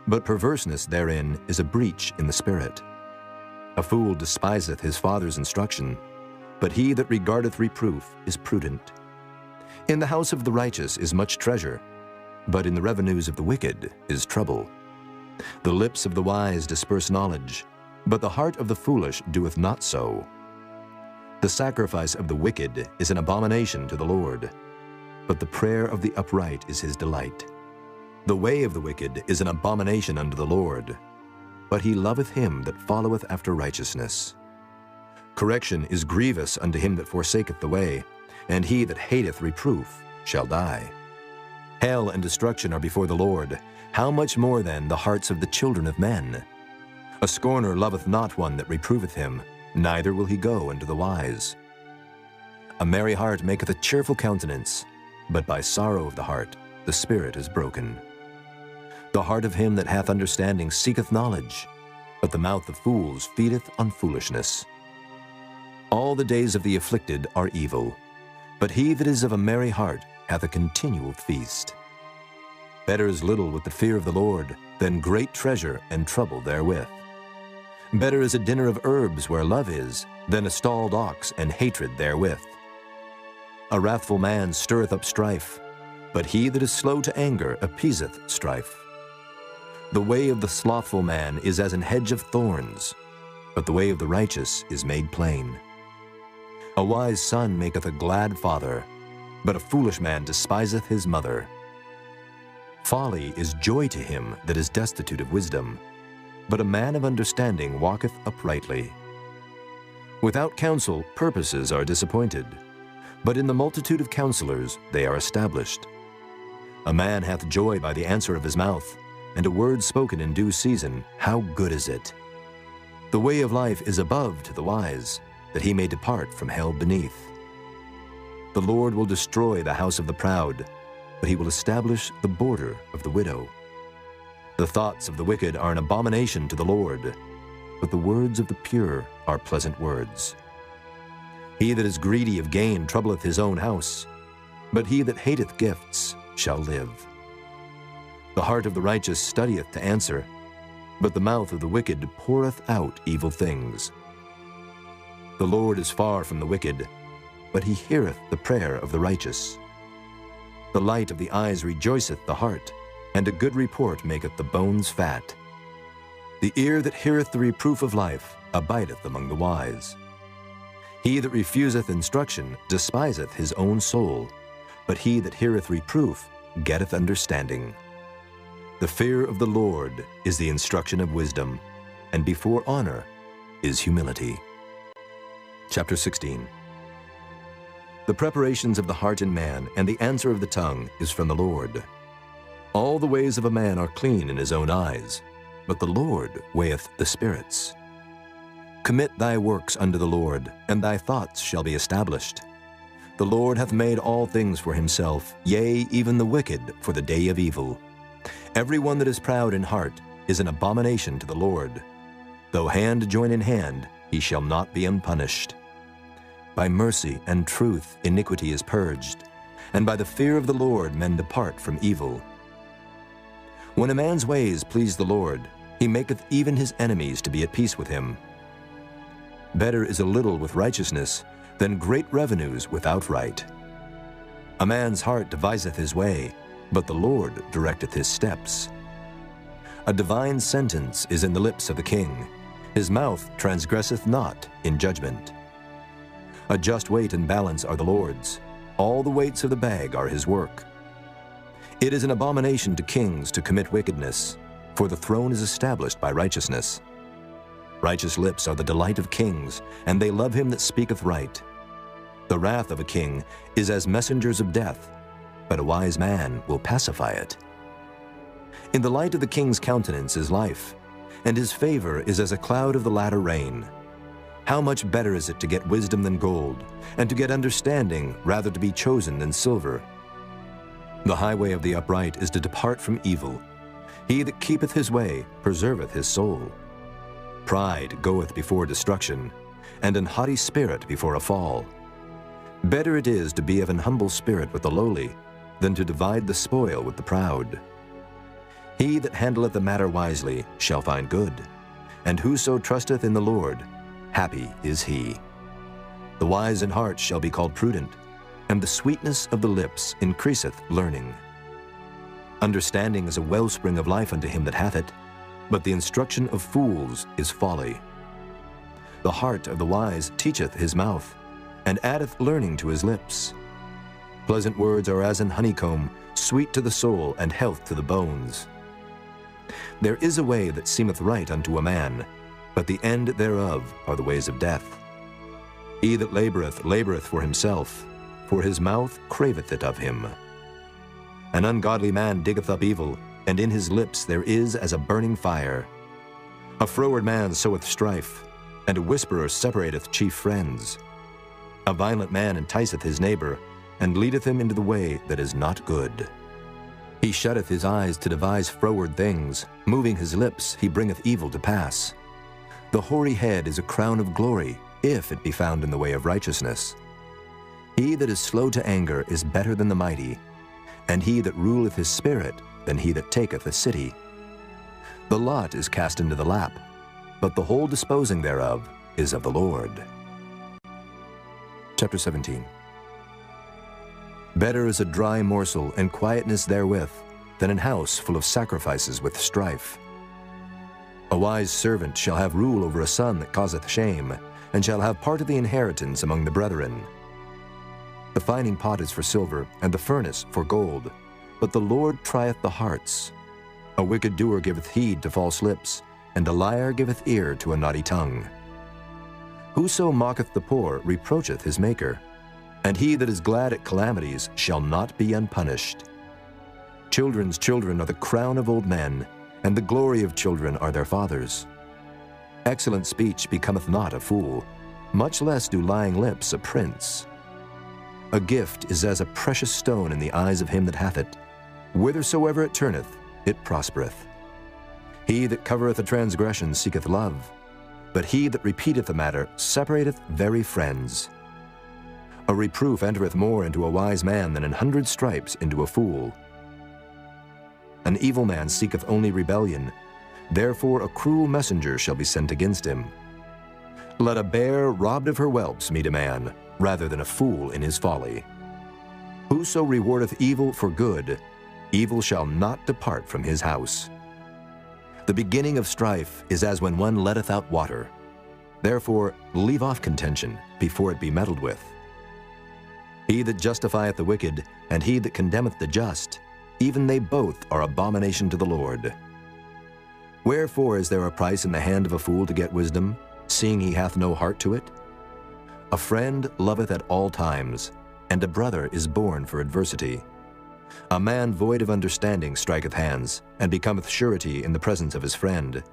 but perverseness therein is a breach in the spirit. A fool despiseth his father's instruction, but he that regardeth reproof is prudent. In the house of the righteous is much treasure, but in the revenues of the wicked is trouble. The lips of the wise disperse knowledge, but the heart of the foolish doeth not so. The sacrifice of the wicked is an abomination to the Lord, but the prayer of the upright is his delight. The way of the wicked is an abomination unto the Lord, but he loveth him that followeth after righteousness. Correction is grievous unto him that forsaketh the way, and he that hateth reproof shall die. Hell and destruction are before the Lord. How much more then the hearts of the children of men? A scorner loveth not one that reproveth him, neither will he go unto the wise. A merry heart maketh a cheerful countenance, but by sorrow of the heart the spirit is broken. The heart of him that hath understanding seeketh knowledge, but the mouth of fools feedeth on foolishness. All the days of the afflicted are evil, but he that is of a merry heart hath a continual feast. Better is little with the fear of the Lord than great treasure and trouble therewith. Better is a dinner of herbs where love is than a stalled ox and hatred therewith. A wrathful man stirreth up strife, but he that is slow to anger appeaseth strife. The way of the slothful man is as an hedge of thorns, but the way of the righteous is made plain. A wise son maketh a glad father, but a foolish man despiseth his mother. Folly is joy to him that is destitute of wisdom, but a man of understanding walketh uprightly. Without counsel purposes are disappointed, but in the multitude of counselors they are established. A man hath joy by the answer of his mouth, and a word spoken in due season, how good is it! The way of life is above to the wise, that he may depart from hell beneath. The Lord will destroy the house of the proud, but he will establish the border of the widow. The thoughts of the wicked are an abomination to the Lord, but the words of the pure are pleasant words. He that is greedy of gain troubleth his own house, but he that hateth gifts shall live. The heart of the righteous studieth to answer, but the mouth of the wicked poureth out evil things. The Lord is far from the wicked, but he heareth the prayer of the righteous. The light of the eyes rejoiceth the heart, and a good report maketh the bones fat. The ear that heareth the reproof of life abideth among the wise. He that refuseth instruction despiseth his own soul, but he that heareth reproof getteth understanding. The fear of the Lord is the instruction of wisdom, and before honor is humility. Chapter 16. The preparations of the heart in man and the answer of the tongue is from the Lord. All the ways of a man are clean in his own eyes, but the Lord weigheth the spirits. Commit thy works unto the Lord, and thy thoughts shall be established. The Lord hath made all things for himself, yea, even the wicked for the day of evil. Every one that is proud in heart is an abomination to the Lord. Though hand join in hand, he shall not be unpunished. By mercy and truth iniquity is purged, and by the fear of the Lord men depart from evil. When a man's ways please the Lord, he maketh even his enemies to be at peace with him. Better is a little with righteousness than great revenues without right. A man's heart deviseth his way, but the Lord directeth his steps. A divine sentence is in the lips of the king. His mouth transgresseth not in judgment. A just weight and balance are the Lord's. All the weights of the bag are his work. It is an abomination to kings to commit wickedness, for the throne is established by righteousness. Righteous lips are the delight of kings, and they love him that speaketh right. The wrath of a king is as messengers of death, but a wise man will pacify it. In the light of the king's countenance is life, and his favor is as a cloud of the latter rain. How much better is it to get wisdom than gold, and to get understanding rather to be chosen than silver? The highway of the upright is to depart from evil. He that keepeth his way preserveth his soul. Pride goeth before destruction, and an haughty spirit before a fall. Better it is to be of an humble spirit with the lowly, than to divide the spoil with the proud. He that handleth the matter wisely shall find good, and whoso trusteth in the Lord, happy is he. The wise in heart shall be called prudent, and the sweetness of the lips increaseth learning. Understanding is a wellspring of life unto him that hath it, but the instruction of fools is folly. The heart of the wise teacheth his mouth, and addeth learning to his lips. Pleasant words are as an honeycomb, sweet to the soul and health to the bones. There is a way that seemeth right unto a man, but the end thereof are the ways of death. He that laboureth, laboureth for himself, for his mouth craveth it of him. An ungodly man diggeth up evil, and in his lips there is as a burning fire. A froward man soweth strife, and a whisperer separateth chief friends. A violent man enticeth his neighbor, and leadeth him into the way that is not good. He shutteth his eyes to devise froward things, moving his lips he bringeth evil to pass. The hoary head is a crown of glory, if it be found in the way of righteousness. He that is slow to anger is better than the mighty, and he that ruleth his spirit than he that taketh a city. The lot is cast into the lap, but the whole disposing thereof is of the Lord. Chapter 17. Better is a dry morsel and quietness therewith than an house full of sacrifices with strife. A wise servant shall have rule over a son that causeth shame, and shall have part of the inheritance among the brethren. The fining pot is for silver, and the furnace for gold, but the Lord trieth the hearts. A wicked doer giveth heed to false lips, and a liar giveth ear to a naughty tongue. Whoso mocketh the poor reproacheth his Maker, and he that is glad at calamities shall not be unpunished. Children's children are the crown of old men, and the glory of children are their fathers. Excellent speech becometh not a fool, much less do lying lips a prince. A gift is as a precious stone in the eyes of him that hath it. Whithersoever it turneth, it prospereth. He that covereth a transgression seeketh love, but he that repeateth a matter separateth very friends. A reproof entereth more into a wise man than 100 stripes into a fool. An evil man seeketh only rebellion, therefore a cruel messenger shall be sent against him. Let a bear robbed of her whelps meet a man, rather than a fool in his folly. Whoso rewardeth evil for good, evil shall not depart from his house. The beginning of strife is as when one letteth out water. Therefore leave off contention before it be meddled with. He that justifieth the wicked, and he that condemneth the just, even they both are abomination to the Lord. Wherefore is there a price in the hand of a fool to get wisdom, seeing he hath no heart to it? A friend loveth at all times, and a brother is born for adversity. A man void of understanding striketh hands, and becometh surety in the presence of his friend.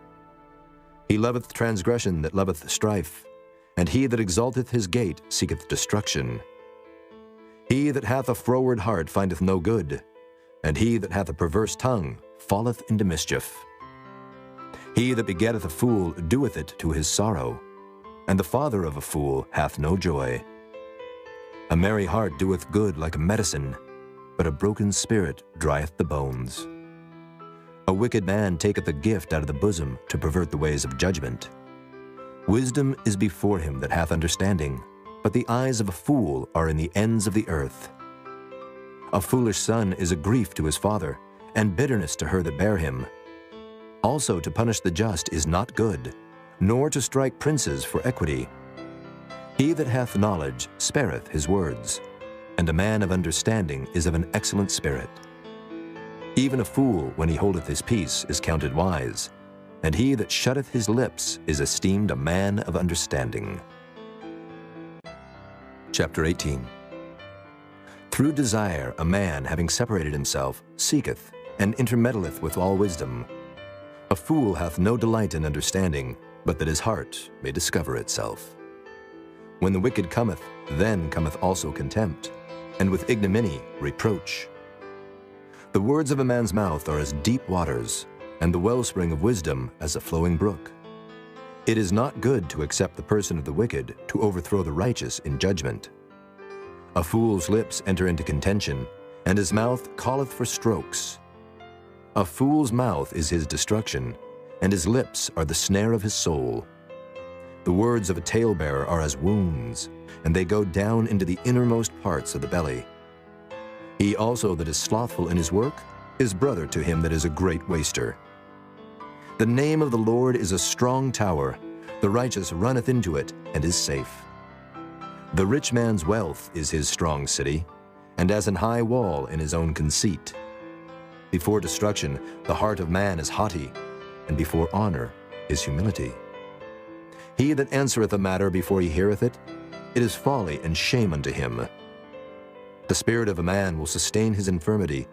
He loveth transgression that loveth strife, and he that exalteth his gate seeketh destruction. He that hath a froward heart findeth no good, and he that hath a perverse tongue falleth into mischief. He that begetteth a fool doeth it to his sorrow, and the father of a fool hath no joy. A merry heart doeth good like a medicine, but a broken spirit drieth the bones. A wicked man taketh a gift out of the bosom to pervert the ways of judgment. Wisdom is before him that hath understanding, but the eyes of a fool are in the ends of the earth. A foolish son is a grief to his father, and bitterness to her that bare him. Also to punish the just is not good, nor to strike princes for equity. He that hath knowledge spareth his words, and a man of understanding is of an excellent spirit. Even a fool, when he holdeth his peace, is counted wise, and he that shutteth his lips is esteemed a man of understanding. Chapter 18. Through desire a man, having separated himself, seeketh, and intermeddleth with all wisdom. A fool hath no delight in understanding, but that his heart may discover itself. When the wicked cometh, then cometh also contempt, and with ignominy reproach. The words of a man's mouth are as deep waters, and the wellspring of wisdom as a flowing brook. It is not good to accept the person of the wicked, to overthrow the righteous in judgment. A fool's lips enter into contention, and his mouth calleth for strokes. A fool's mouth is his destruction, and his lips are the snare of his soul. The words of a talebearer are as wounds, and they go down into the innermost parts of the belly. He also that is slothful in his work is brother to him that is a great waster. The name of the Lord is a strong tower. The righteous runneth into it and is safe. The rich man's wealth is his strong city, and as an high wall in his own conceit. Before destruction the heart of man is haughty, and before honor is humility. He that answereth a matter before he heareth it, it is folly and shame unto him. The spirit of a man will sustain his infirmity,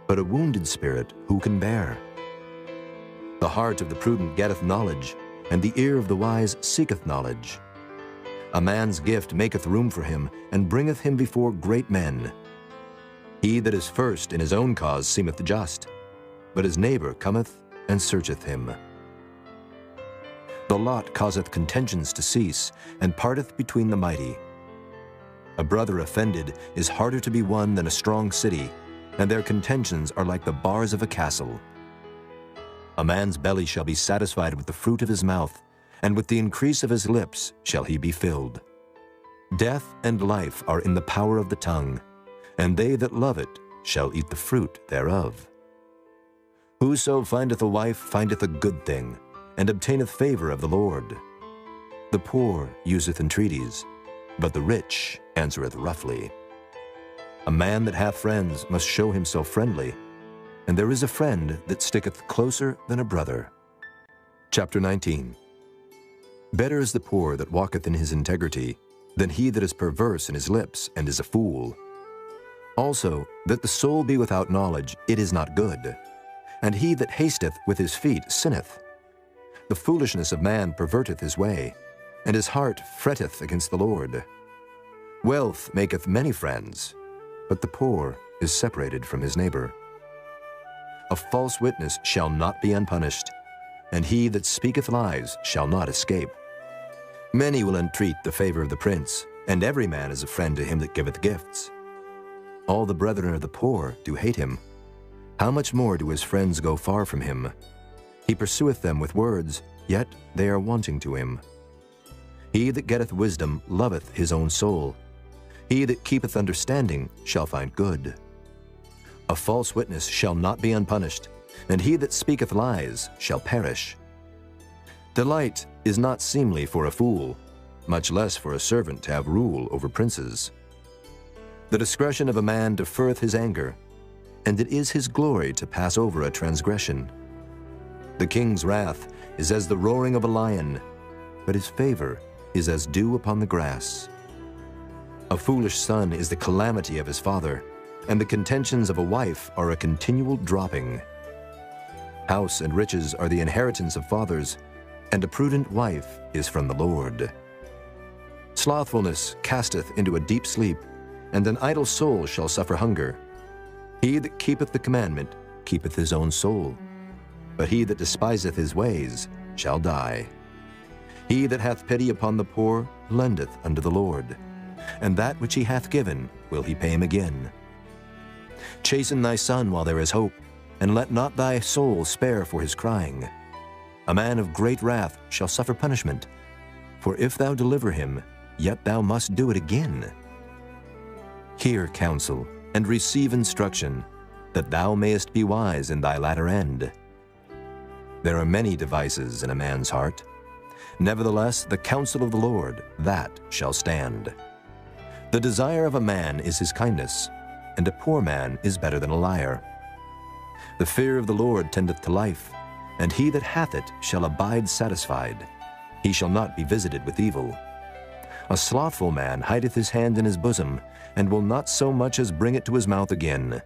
but a wounded spirit who can bear? The heart of the prudent getteth knowledge, and the ear of the wise seeketh knowledge. A man's gift maketh room for him, and bringeth him before great men. He that is first in his own cause seemeth just, but his neighbor cometh and searcheth him. The lot causeth contentions to cease, and parteth between the mighty. A brother offended is harder to be won than a strong city, and their contentions are like the bars of a castle. A man's belly shall be satisfied with the fruit of his mouth, and with the increase of his lips shall he be filled. Death and life are in the power of the tongue, and they that love it shall eat the fruit thereof. Whoso findeth a wife findeth a good thing, and obtaineth favor of the Lord. The poor useth entreaties, but the rich answereth roughly. A man that hath friends must show himself friendly, and there is a friend that sticketh closer than a brother. Chapter 19. Better is the poor that walketh in his integrity, than he that is perverse in his lips and is a fool. Also, that the soul be without knowledge, it is not good, and he that hasteth with his feet sinneth. The foolishness of man perverteth his way, and his heart fretteth against the Lord. Wealth maketh many friends, but the poor is separated from his neighbor. A false witness shall not be unpunished, and he that speaketh lies shall not escape. Many will entreat the favor of the prince, and every man is a friend to him that giveth gifts. All the brethren of the poor do hate him. How much more do his friends go far from him? He pursueth them with words, yet they are wanting to him. He that getteth wisdom loveth his own soul. He that keepeth understanding shall find good. A false witness shall not be unpunished, and he that speaketh lies shall perish. Delight is not seemly for a fool, much less for a servant to have rule over princes. The discretion of a man deferreth his anger, and it is his glory to pass over a transgression. The king's wrath is as the roaring of a lion, but his favor is as dew upon the grass. A foolish son is the calamity of his father, and the contentions of a wife are a continual dropping. House and riches are the inheritance of fathers, and a prudent wife is from the Lord. Slothfulness casteth into a deep sleep, and an idle soul shall suffer hunger. He that keepeth the commandment keepeth his own soul, but he that despiseth his ways shall die. He that hath pity upon the poor lendeth unto the Lord, and that which he hath given will he pay him again. Chasten thy son while there is hope, and let not thy soul spare for his crying. A man of great wrath shall suffer punishment, for if thou deliver him, yet thou must do it again. Hear counsel, and receive instruction, that thou mayest be wise in thy latter end. There are many devices in a man's heart. Nevertheless, the counsel of the Lord, that shall stand. The desire of a man is his kindness, and a poor man is better than a liar. The fear of the Lord tendeth to life, and he that hath it shall abide satisfied. He shall not be visited with evil. A slothful man hideth his hand in his bosom, and will not so much as bring it to his mouth again.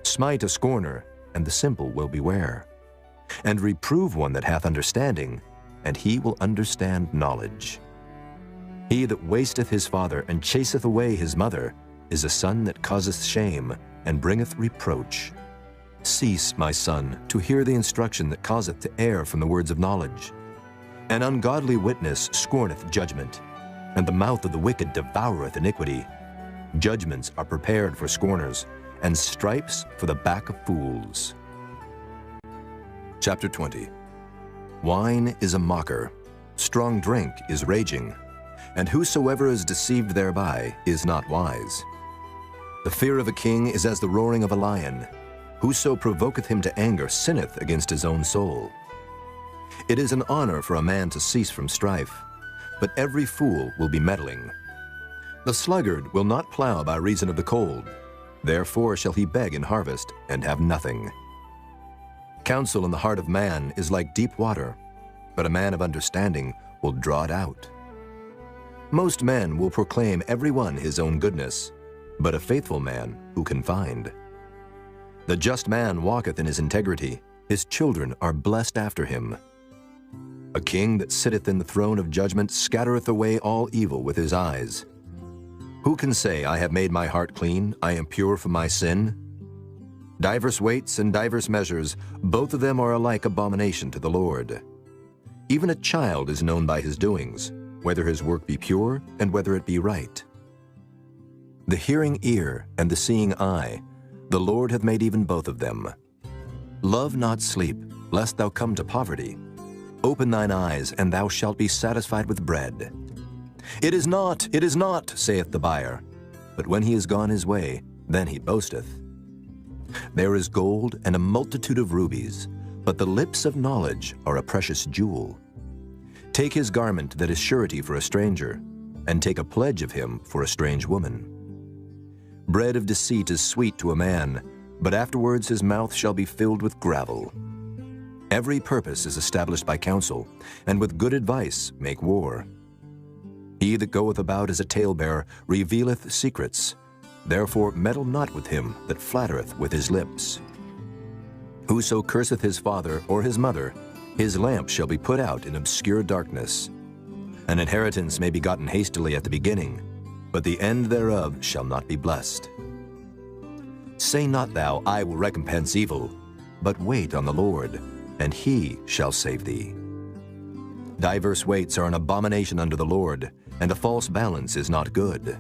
Smite a scorner, and the simple will beware. And reprove one that hath understanding, and he will understand knowledge. He that wasteth his father and chaseth away his mother is a son that causeth shame and bringeth reproach. Cease, my son, to hear the instruction that causeth to err from the words of knowledge. An ungodly witness scorneth judgment, and the mouth of the wicked devoureth iniquity. Judgments are prepared for scorners, and stripes for the back of fools. Chapter 20. Wine is a mocker, strong drink is raging, and whosoever is deceived thereby is not wise. The fear of a king is as the roaring of a lion. Whoso provoketh him to anger sinneth against his own soul. It is an honor for a man to cease from strife, but every fool will be meddling. The sluggard will not plow by reason of the cold, therefore shall he beg in harvest and have nothing. Counsel in the heart of man is like deep water, but a man of understanding will draw it out. Most men will proclaim every one his own goodness, but a faithful man who can find? The just man walketh in his integrity, his children are blessed after him. A king that sitteth in the throne of judgment scattereth away all evil with his eyes. Who can say, I have made my heart clean, I am pure from my sin? Divers weights and divers measures, both of them are alike abomination to the Lord. Even a child is known by his doings, whether his work be pure and whether it be right. The hearing ear and the seeing eye, the Lord hath made even both of them. Love not sleep, lest thou come to poverty. Open thine eyes, and thou shalt be satisfied with bread. It is not, saith the buyer. But when he is gone his way, then he boasteth. There is gold and a multitude of rubies, but the lips of knowledge are a precious jewel. Take his garment that is surety for a stranger, and take a pledge of him for a strange woman. Bread of deceit is sweet to a man, but afterwards his mouth shall be filled with gravel. Every purpose is established by counsel, and with good advice make war. He that goeth about as a talebearer revealeth secrets. Therefore meddle not with him that flattereth with his lips. Whoso curseth his father or his mother, his lamp shall be put out in obscure darkness. An inheritance may be gotten hastily at the beginning, but the end thereof shall not be blessed. Say not thou, I will recompense evil, but wait on the Lord, and he shall save thee. Diverse weights are an abomination unto the Lord, and a false balance is not good.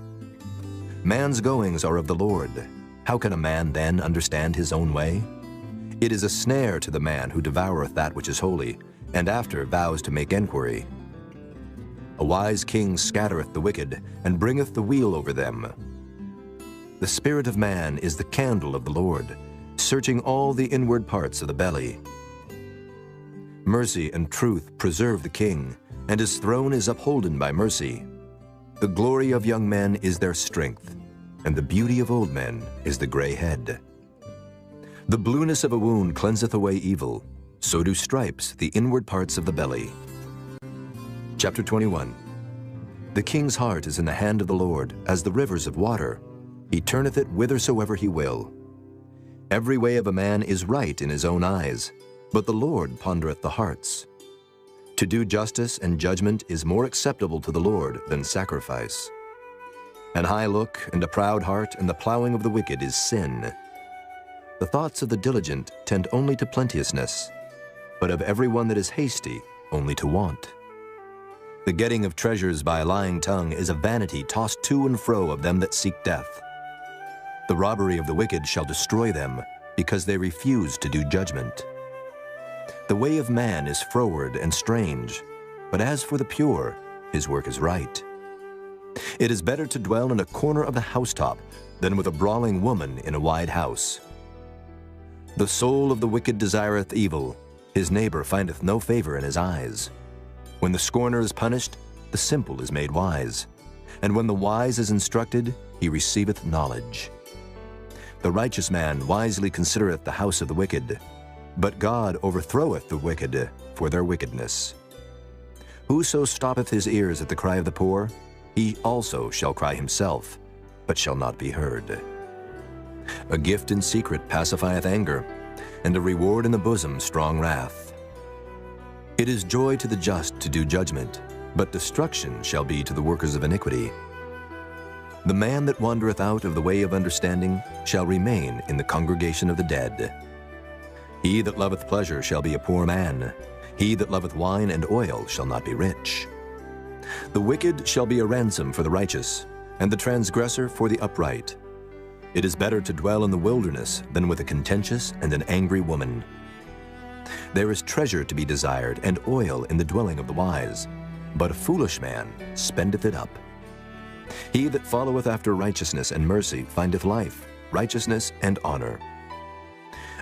Man's goings are of the Lord. How can a man then understand his own way? It is a snare to the man who devoureth that which is holy, and after vows to make enquiry. A wise king scattereth the wicked, and bringeth the wheel over them. The spirit of man is the candle of the Lord, searching all the inward parts of the belly. Mercy and truth preserve the king, and his throne is upholden by mercy. The glory of young men is their strength, and the beauty of old men is the gray head. The blueness of a wound cleanseth away evil, so do stripes the inward parts of the belly. Chapter 21. The king's heart is in the hand of the Lord, as the rivers of water. He turneth it whithersoever he will. Every way of a man is right in his own eyes, but the Lord pondereth the hearts. To do justice and judgment is more acceptable to the Lord than sacrifice. An high look and a proud heart and the plowing of the wicked is sin. The thoughts of the diligent tend only to plenteousness, but of every one that is hasty only to want. The getting of treasures by a lying tongue is a vanity tossed to and fro of them that seek death. The robbery of the wicked shall destroy them, because they refuse to do judgment. The way of man is froward and strange, but as for the pure, his work is right. It is better to dwell in a corner of the housetop than with a brawling woman in a wide house. The soul of the wicked desireth evil, his neighbor findeth no favor in his eyes. When the scorner is punished, the simple is made wise, and when the wise is instructed, he receiveth knowledge. The righteous man wisely considereth the house of the wicked, but God overthroweth the wicked for their wickedness. Whoso stoppeth his ears at the cry of the poor, he also shall cry himself, but shall not be heard. A gift in secret pacifieth anger, and a reward in the bosom strong wrath. It is joy to the just to do judgment, but destruction shall be to the workers of iniquity. The man that wandereth out of the way of understanding shall remain in the congregation of the dead. He that loveth pleasure shall be a poor man. He that loveth wine and oil shall not be rich. The wicked shall be a ransom for the righteous, and the transgressor for the upright. It is better to dwell in the wilderness than with a contentious and an angry woman. There is treasure to be desired, and oil in the dwelling of the wise, but a foolish man spendeth it up. He that followeth after righteousness and mercy findeth life, righteousness, and honor.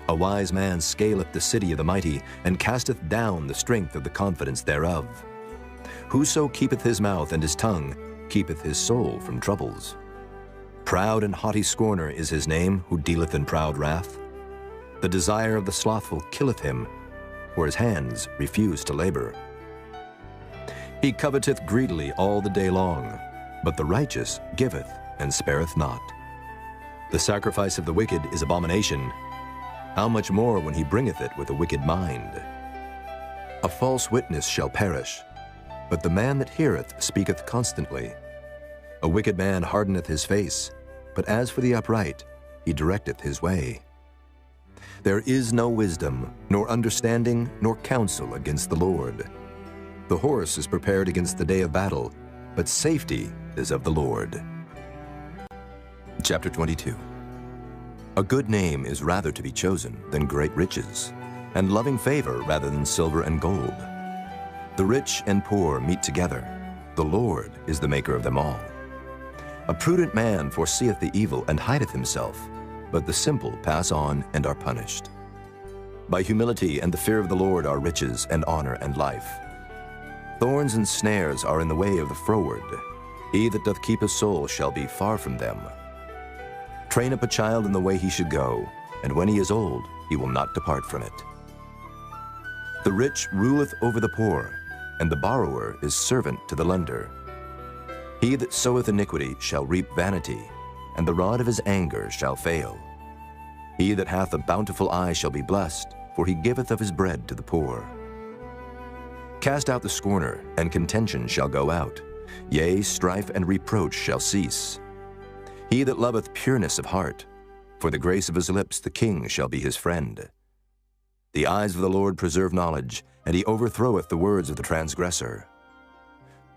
A wise man scaleth the city of the mighty, and casteth down the strength of the confidence thereof. Whoso keepeth his mouth and his tongue keepeth his soul from troubles. Proud and haughty scorner is his name, who dealeth in proud wrath. The desire of the slothful killeth him, for his hands refuse to labor. He coveteth greedily all the day long, but the righteous giveth and spareth not. The sacrifice of the wicked is abomination. How much more when he bringeth it with a wicked mind? A false witness shall perish, but the man that heareth speaketh constantly. A wicked man hardeneth his face, but as for the upright, he directeth his way. There is no wisdom, nor understanding, nor counsel against the Lord. The horse is prepared against the day of battle, but safety is of the Lord. Chapter 22. A good name is rather to be chosen than great riches, and loving favor rather than silver and gold. The rich and poor meet together. The Lord is the maker of them all. A prudent man foreseeth the evil and hideth himself, but the simple pass on and are punished. By humility and the fear of the Lord are riches and honor and life. Thorns and snares are in the way of the froward. He that doth keep his soul shall be far from them. Train up a child in the way he should go, and when he is old, he will not depart from it. The rich ruleth over the poor, and the borrower is servant to the lender. He that soweth iniquity shall reap vanity, and the rod of his anger shall fail. He that hath a bountiful eye shall be blessed, for he giveth of his bread to the poor. Cast out the scorner, and contention shall go out. Yea, strife and reproach shall cease. He that loveth pureness of heart, for the grace of his lips the king shall be his friend. The eyes of the Lord preserve knowledge, and he overthroweth the words of the transgressor.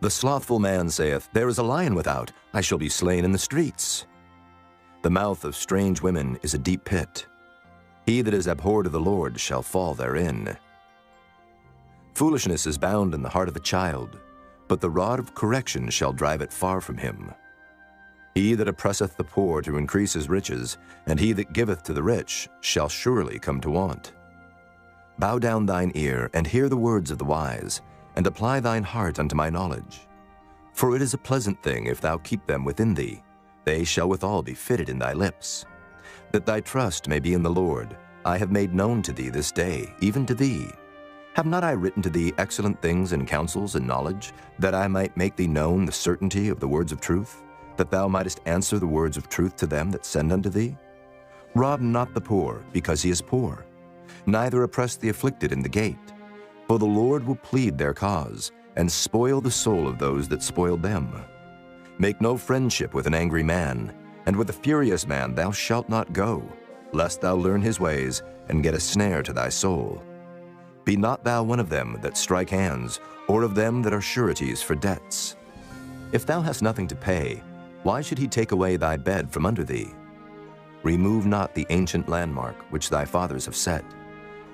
The slothful man saith, There is a lion without, I shall be slain in the streets. The mouth of strange women is a deep pit. He that is abhorred of the Lord shall fall therein. Foolishness is bound in the heart of a child, but the rod of correction shall drive it far from him. He that oppresseth the poor to increase his riches, and he that giveth to the rich, shall surely come to want. Bow down thine ear, and hear the words of the wise, and apply thine heart unto my knowledge. For it is a pleasant thing if thou keep them within thee. They shall withal be fitted in thy lips. That thy trust may be in the Lord, I have made known to thee this day, even to thee. Have not I written to thee excellent things and counsels and knowledge, that I might make thee known the certainty of the words of truth, that thou mightest answer the words of truth to them that send unto thee? Rob not the poor, because he is poor, neither oppress the afflicted in the gate. For the Lord will plead their cause, and spoil the soul of those that spoiled them. Make no friendship with an angry man, and with a furious man thou shalt not go, lest thou learn his ways, and get a snare to thy soul. Be not thou one of them that strike hands, or of them that are sureties for debts. If thou hast nothing to pay, why should he take away thy bed from under thee? Remove not the ancient landmark which thy fathers have set.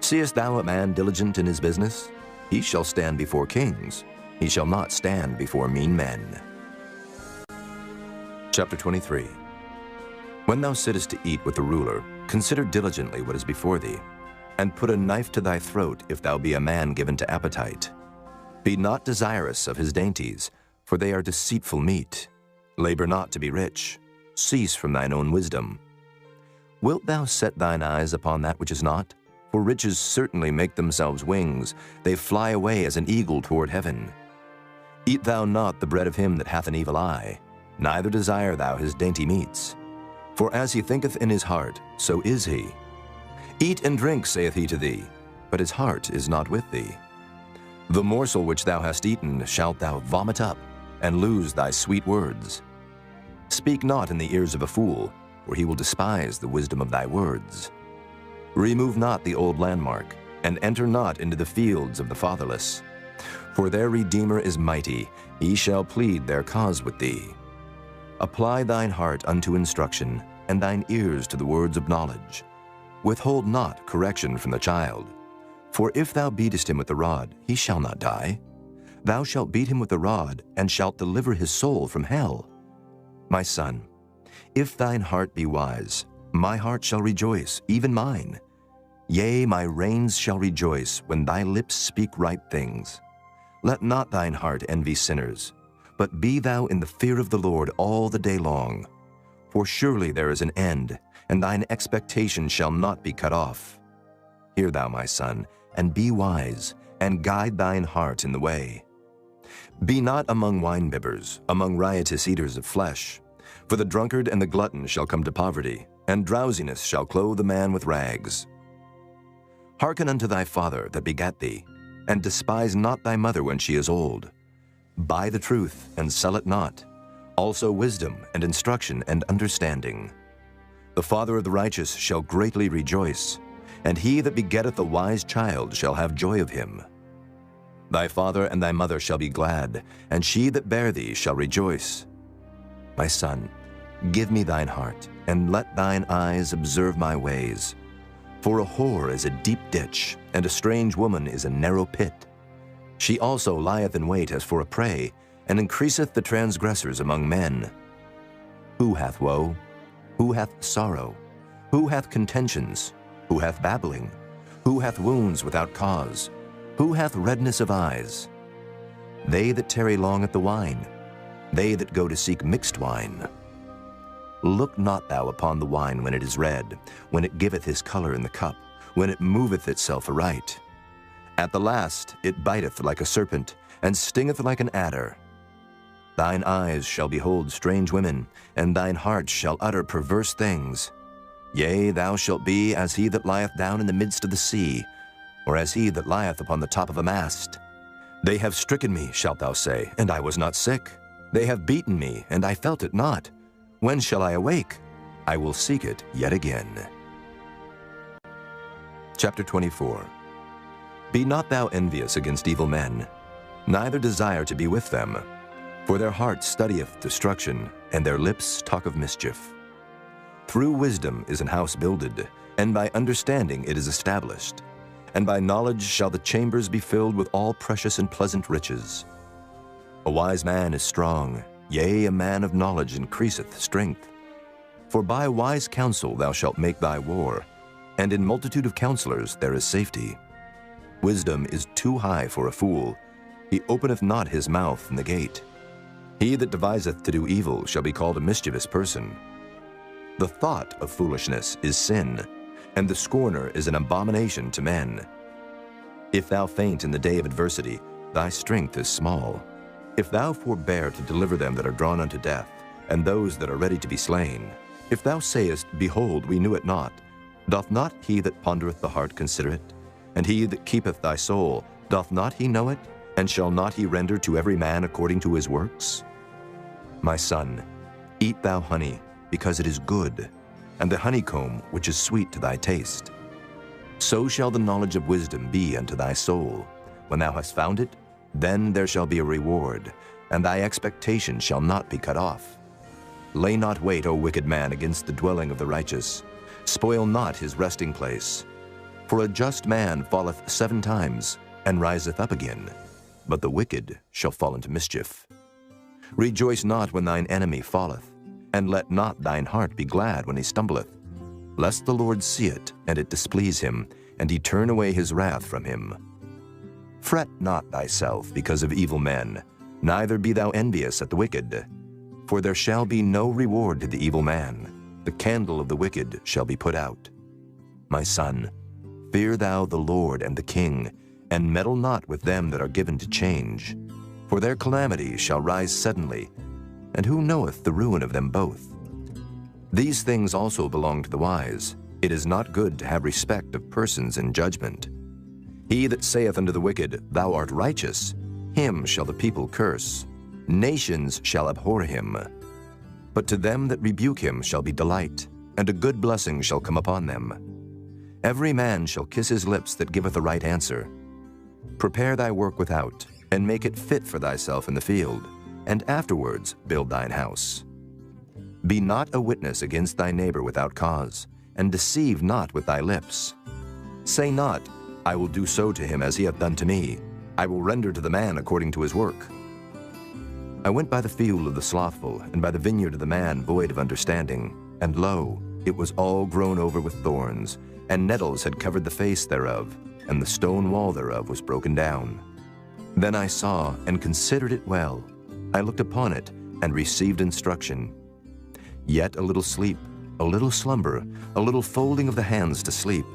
Seest thou a man diligent in his business? He shall stand before kings. He shall not stand before mean men. Chapter 23. When thou sittest to eat with the ruler, consider diligently what is before thee, and put a knife to thy throat if thou be a man given to appetite. Be not desirous of his dainties, for they are deceitful meat. Labor not to be rich. Cease from thine own wisdom. Wilt thou set thine eyes upon that which is not? For riches certainly make themselves wings. They fly away as an eagle toward heaven. Eat thou not the bread of him that hath an evil eye, neither desire thou his dainty meats. For as he thinketh in his heart, so is he. Eat and drink, saith he to thee, but his heart is not with thee. The morsel which thou hast eaten shalt thou vomit up, and lose thy sweet words. Speak not in the ears of a fool, for he will despise the wisdom of thy words. Remove not the old landmark, and enter not into the fields of the fatherless. For their Redeemer is mighty, he shall plead their cause with thee. Apply thine heart unto instruction, and thine ears to the words of knowledge. Withhold not correction from the child. For if thou beatest him with the rod, he shall not die. Thou shalt beat him with the rod, and shalt deliver his soul from hell. My son, if thine heart be wise, my heart shall rejoice, even mine. Yea, my reins shall rejoice when thy lips speak right things. Let not thine heart envy sinners, but be thou in the fear of the Lord all the day long. For surely there is an end, and thine expectation shall not be cut off. Hear thou, my son, and be wise, and guide thine heart in the way. Be not among winebibbers, among riotous eaters of flesh, For the drunkard and the glutton shall come to poverty, and drowsiness shall clothe the man with rags. Hearken unto thy father that begat thee, and despise not thy mother when she is old. Buy the truth, and sell it not, also wisdom and instruction and understanding. The father of the righteous shall greatly rejoice, and he that begetteth a wise child shall have joy of him. Thy father and thy mother shall be glad, and she that bare thee shall rejoice. My son, give me thine heart, and let thine eyes observe my ways. For a whore is a deep ditch, and a strange woman is a narrow pit. She also lieth in wait as for a prey, and increaseth the transgressors among men. Who hath woe? Who hath sorrow? Who hath contentions? Who hath babbling? Who hath wounds without cause? Who hath redness of eyes? They that tarry long at the wine, they that go to seek mixed wine. Look not thou upon the wine when it is red, when it giveth his color in the cup, when it moveth itself aright. At the last it biteth like a serpent, and stingeth like an adder. Thine eyes shall behold strange women, and thine heart shall utter perverse things. Yea, thou shalt be as he that lieth down in the midst of the sea, or as he that lieth upon the top of a mast. They have stricken me, shalt thou say, and I was not sick. They have beaten me, and I felt it not. When shall I awake? I will seek it yet again. Chapter 24. Be not thou envious against evil men, neither desire to be with them. For their heart studieth destruction, and their lips talk of mischief. Through wisdom is an house builded, and by understanding it is established. And by knowledge shall the chambers be filled with all precious and pleasant riches. A wise man is strong, yea, a man of knowledge increaseth strength. For by wise counsel thou shalt make thy war, and in multitude of counselors there is safety. Wisdom is too high for a fool. He openeth not his mouth in the gate. He that deviseth to do evil shall be called a mischievous person. The thought of foolishness is sin, and the scorner is an abomination to men. If thou faint in the day of adversity, thy strength is small. If thou forbear to deliver them that are drawn unto death, and those that are ready to be slain, if thou sayest, Behold, we knew it not, doth not he that pondereth the heart consider it? And he that keepeth thy soul, doth not he know it? And shall not he render to every man according to his works? My son, eat thou honey, because it is good, and the honeycomb which is sweet to thy taste. So shall the knowledge of wisdom be unto thy soul. When thou hast found it, then there shall be a reward, and thy expectation shall not be cut off. Lay not wait, O wicked man, against the dwelling of the righteous. Spoil not his resting place. For a just man falleth 7 times, and riseth up again, but the wicked shall fall into mischief. Rejoice not when thine enemy falleth, and let not thine heart be glad when he stumbleth, lest the Lord see it, and it displease him, and he turn away his wrath from him. Fret not thyself because of evil men, neither be thou envious at the wicked. For there shall be no reward to the evil man. The candle of the wicked shall be put out. My son, fear thou the Lord and the king, and meddle not with them that are given to change. For their calamity shall rise suddenly, and who knoweth the ruin of them both? These things also belong to the wise. It is not good to have respect of persons in judgment. He that saith unto the wicked, Thou art righteous, him shall the people curse. Nations shall abhor him. But to them that rebuke him shall be delight, and a good blessing shall come upon them. Every man shall kiss his lips that giveth a right answer. Prepare thy work without, and make it fit for thyself in the field, and afterwards build thine house. Be not a witness against thy neighbor without cause, and deceive not with thy lips. Say not, I will do so to him as he hath done to me. I will render to the man according to his work. I went by the field of the slothful, and by the vineyard of the man void of understanding, and lo, it was all grown over with thorns, and nettles had covered the face thereof, and the stone wall thereof was broken down. Then I saw and considered it well. I looked upon it, and received instruction. Yet a little sleep, a little slumber, a little folding of the hands to sleep.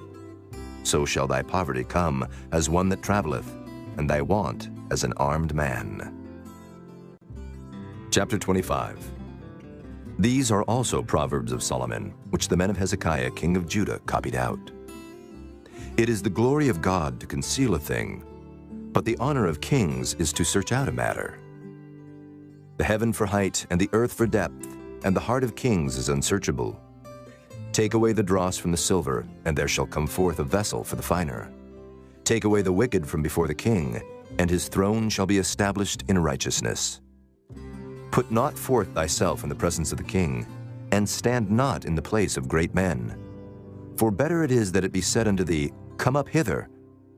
So shall thy poverty come as one that travelleth, and thy want as an armed man. Chapter 25. These are also Proverbs of Solomon, which the men of Hezekiah, king of Judah, copied out. It is the glory of God to conceal a thing, but the honor of kings is to search out a matter. The heaven for height and the earth for depth, and the heart of kings is unsearchable. Take away the dross from the silver, and there shall come forth a vessel for the finer. Take away the wicked from before the king, and his throne shall be established in righteousness. Put not forth thyself in the presence of the king, and stand not in the place of great men. For better it is that it be said unto thee, Come up hither,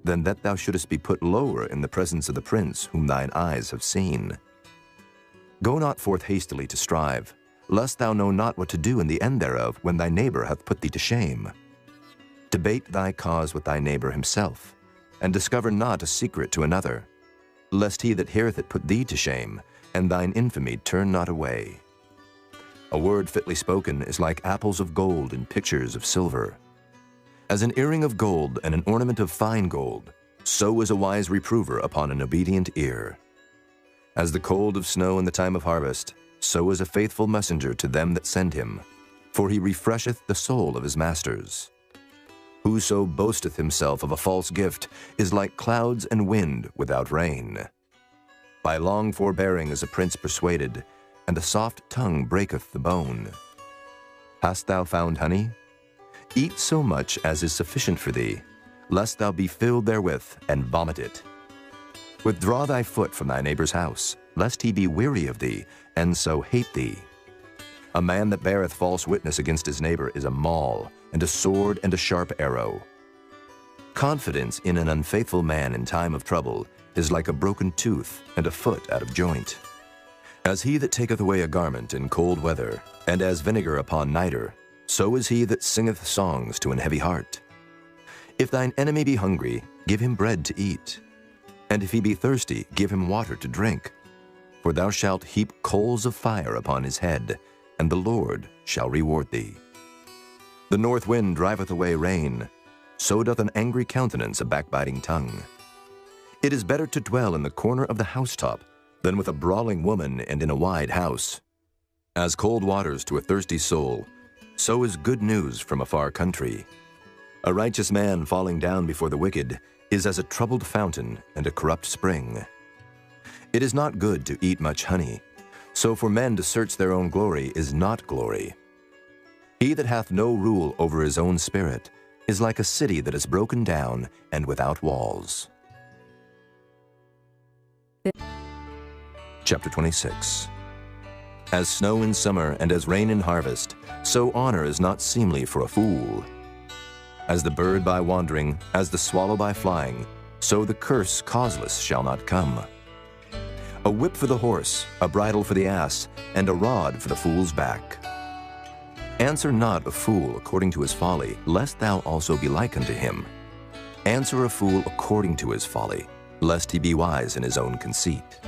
than that thou shouldest be put lower in the presence of the prince whom thine eyes have seen. Go not forth hastily to strive, lest thou know not what to do in the end thereof when thy neighbor hath put thee to shame. Debate thy cause with thy neighbor himself, and discover not a secret to another, lest he that heareth it put thee to shame, and thine infamy turn not away. A word fitly spoken is like apples of gold in pictures of silver. As an earring of gold and an ornament of fine gold, so is a wise reprover upon an obedient ear. As the cold of snow in the time of harvest, so is a faithful messenger to them that send him, for he refresheth the soul of his masters. Whoso boasteth himself of a false gift is like clouds and wind without rain. By long forbearing is a prince persuaded, and a soft tongue breaketh the bone. Hast thou found honey? Eat so much as is sufficient for thee, lest thou be filled therewith and vomit it. Withdraw thy foot from thy neighbor's house, lest he be weary of thee, and so hate thee. A man that beareth false witness against his neighbor is a maul, and a sword and a sharp arrow. Confidence in an unfaithful man in time of trouble is like a broken tooth and a foot out of joint. As he that taketh away a garment in cold weather, and as vinegar upon nitre, so is he that singeth songs to an heavy heart. If thine enemy be hungry, give him bread to eat, and if he be thirsty, give him water to drink. For thou shalt heap coals of fire upon his head, and the Lord shall reward thee. The north wind driveth away rain, so doth an angry countenance a backbiting tongue. It is better to dwell in the corner of the housetop than with a brawling woman and in a wide house. As cold waters to a thirsty soul, so is good news from a far country. A righteous man falling down before the wicked is as a troubled fountain and a corrupt spring. It is not good to eat much honey, so for men to search their own glory is not glory. He that hath no rule over his own spirit is like a city that is broken down and without walls. Chapter 26. As snow in summer and as rain in harvest, so honor is not seemly for a fool. As the bird by wandering, as the swallow by flying, so the curse causeless shall not come. A whip for the horse, a bridle for the ass, and a rod for the fool's back. Answer not a fool according to his folly, lest thou also be like unto him. Answer a fool according to his folly, lest he be wise in his own conceit.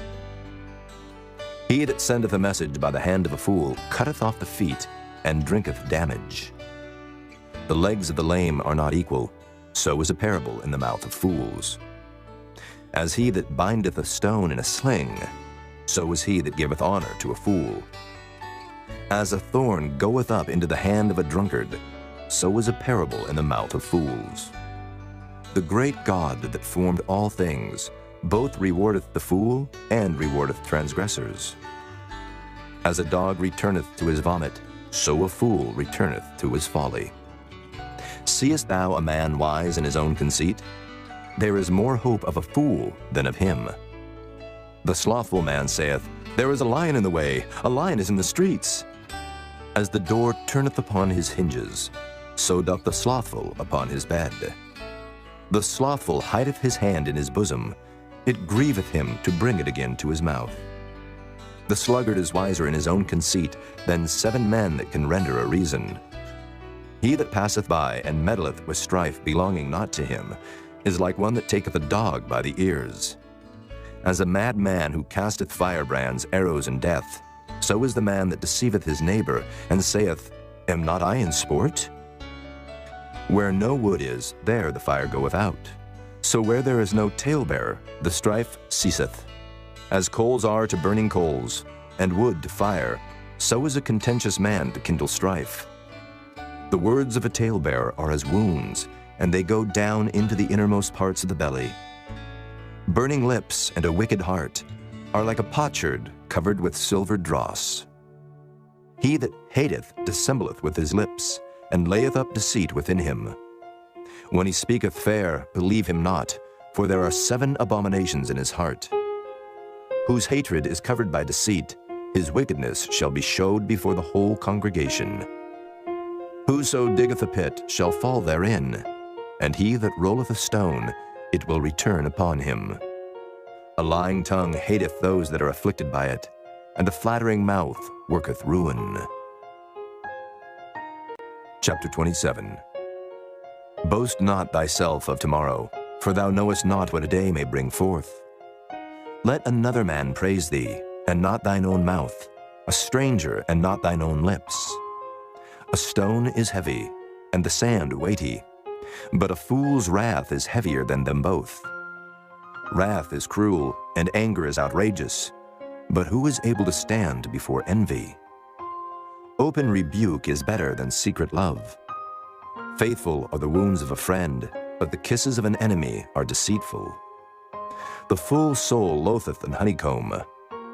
He that sendeth a message by the hand of a fool cutteth off the feet, and drinketh damage. The legs of the lame are not equal, so is a parable in the mouth of fools. As he that bindeth a stone in a sling, so is he that giveth honor to a fool. As a thorn goeth up into the hand of a drunkard, so is a parable in the mouth of fools. The great God that formed all things both rewardeth the fool and rewardeth transgressors. As a dog returneth to his vomit, so a fool returneth to his folly. Seest thou a man wise in his own conceit? There is more hope of a fool than of him. The slothful man saith, There is a lion in the way, a lion is in the streets. As the door turneth upon his hinges, so doth the slothful upon his bed. The slothful hideth his hand in his bosom, it grieveth him to bring it again to his mouth. The sluggard is wiser in his own conceit than 7 men that can render a reason. He that passeth by and meddleth with strife belonging not to him is like one that taketh a dog by the ears. As a mad man who casteth firebrands, arrows, and death, so is the man that deceiveth his neighbor, and saith, Am not I in sport? Where no wood is, there the fire goeth out. So where there is no talebearer, the strife ceaseth. As coals are to burning coals, and wood to fire, so is a contentious man to kindle strife. The words of a talebearer are as wounds, and they go down into the innermost parts of the belly. Burning lips and a wicked heart are like a potsherd covered with silver dross. He that hateth dissembleth with his lips, and layeth up deceit within him. When he speaketh fair, believe him not, for there are 7 abominations in his heart. Whose hatred is covered by deceit, his wickedness shall be showed before the whole congregation. Whoso diggeth a pit shall fall therein, and he that rolleth a stone, it will return upon him. A lying tongue hateth those that are afflicted by it, and a flattering mouth worketh ruin. Chapter 27. Boast not thyself of tomorrow, for thou knowest not what a day may bring forth. Let another man praise thee, and not thine own mouth, a stranger, and not thine own lips. A stone is heavy, and the sand weighty, but a fool's wrath is heavier than them both. Wrath is cruel, and anger is outrageous, but who is able to stand before envy? Open rebuke is better than secret love. Faithful are the wounds of a friend, but the kisses of an enemy are deceitful. The full soul loatheth an honeycomb,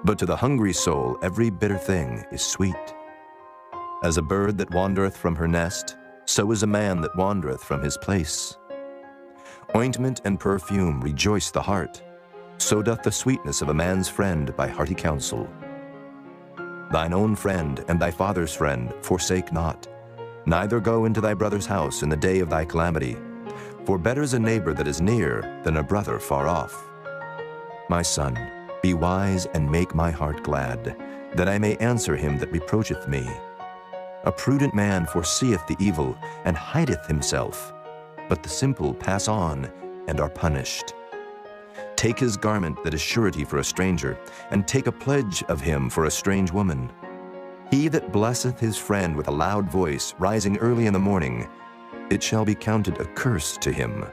but to the hungry soul every bitter thing is sweet. As a bird that wandereth from her nest, so is a man that wandereth from his place. Ointment and perfume rejoice the heart, so doth the sweetness of a man's friend by hearty counsel. Thine own friend and thy father's friend forsake not, neither go into thy brother's house in the day of thy calamity, for better is a neighbor that is near than a brother far off. My son, be wise and make my heart glad, that I may answer him that reproacheth me. A prudent man foreseeth the evil, and hideth himself, but the simple pass on and are punished. Take his garment that is surety for a stranger, and take a pledge of him for a strange woman. He that blesseth his friend with a loud voice, rising early in the morning, it shall be counted a curse to him.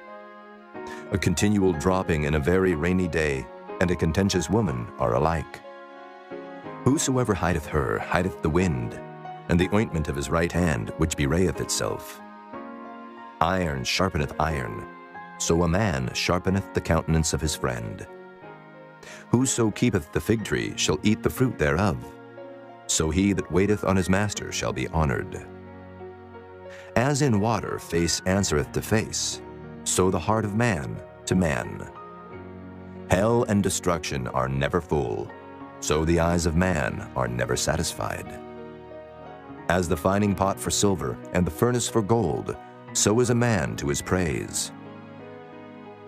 A continual dropping in a very rainy day, and a contentious woman are alike. Whosoever hideth her hideth the wind, and the ointment of his right hand, which bewrayeth itself. Iron sharpeneth iron, so a man sharpeneth the countenance of his friend. Whoso keepeth the fig tree shall eat the fruit thereof, so he that waiteth on his master shall be honored. As in water face answereth to face, so the heart of man to man. Hell and destruction are never full, so the eyes of man are never satisfied. As the fining pot for silver and the furnace for gold, so is a man to his praise.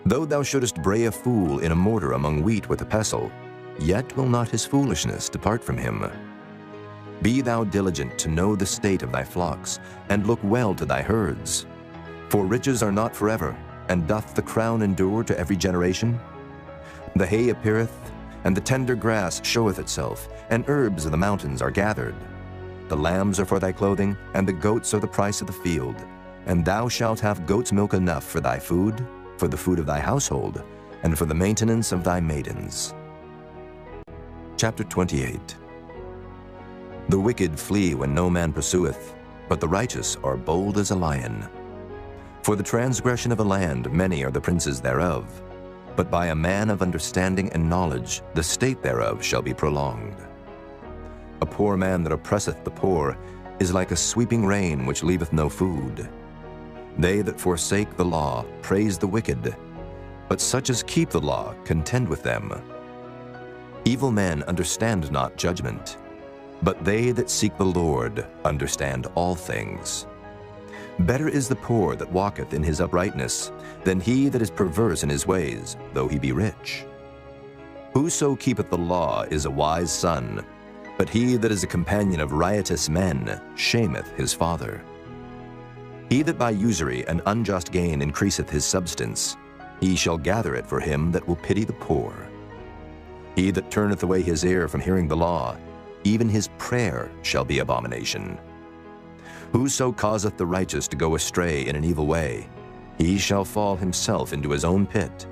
Though thou shouldest bray a fool in a mortar among wheat with a pestle, yet will not his foolishness depart from him. Be thou diligent to know the state of thy flocks, and look well to thy herds. For riches are not forever, and doth the crown endure to every generation? The hay appeareth, and the tender grass showeth itself, and herbs of the mountains are gathered. The lambs are for thy clothing, and the goats are the price of the field. And thou shalt have goat's milk enough for thy food, for the food of thy household, and for the maintenance of thy maidens. Chapter 28. The wicked flee when no man pursueth, but the righteous are bold as a lion. For the transgression of a land many are the princes thereof, but by a man of understanding and knowledge the state thereof shall be prolonged. A poor man that oppresseth the poor is like a sweeping rain which leaveth no food. They that forsake the law praise the wicked, but such as keep the law contend with them. Evil men understand not judgment, but they that seek the Lord understand all things. Better is the poor that walketh in his uprightness than he that is perverse in his ways, though he be rich. Whoso keepeth the law is a wise son, but he that is a companion of riotous men shameth his father. He that by usury and unjust gain increaseth his substance, he shall gather it for him that will pity the poor. He that turneth away his ear from hearing the law, even his prayer shall be abomination. Whoso causeth the righteous to go astray in an evil way, he shall fall himself into his own pit,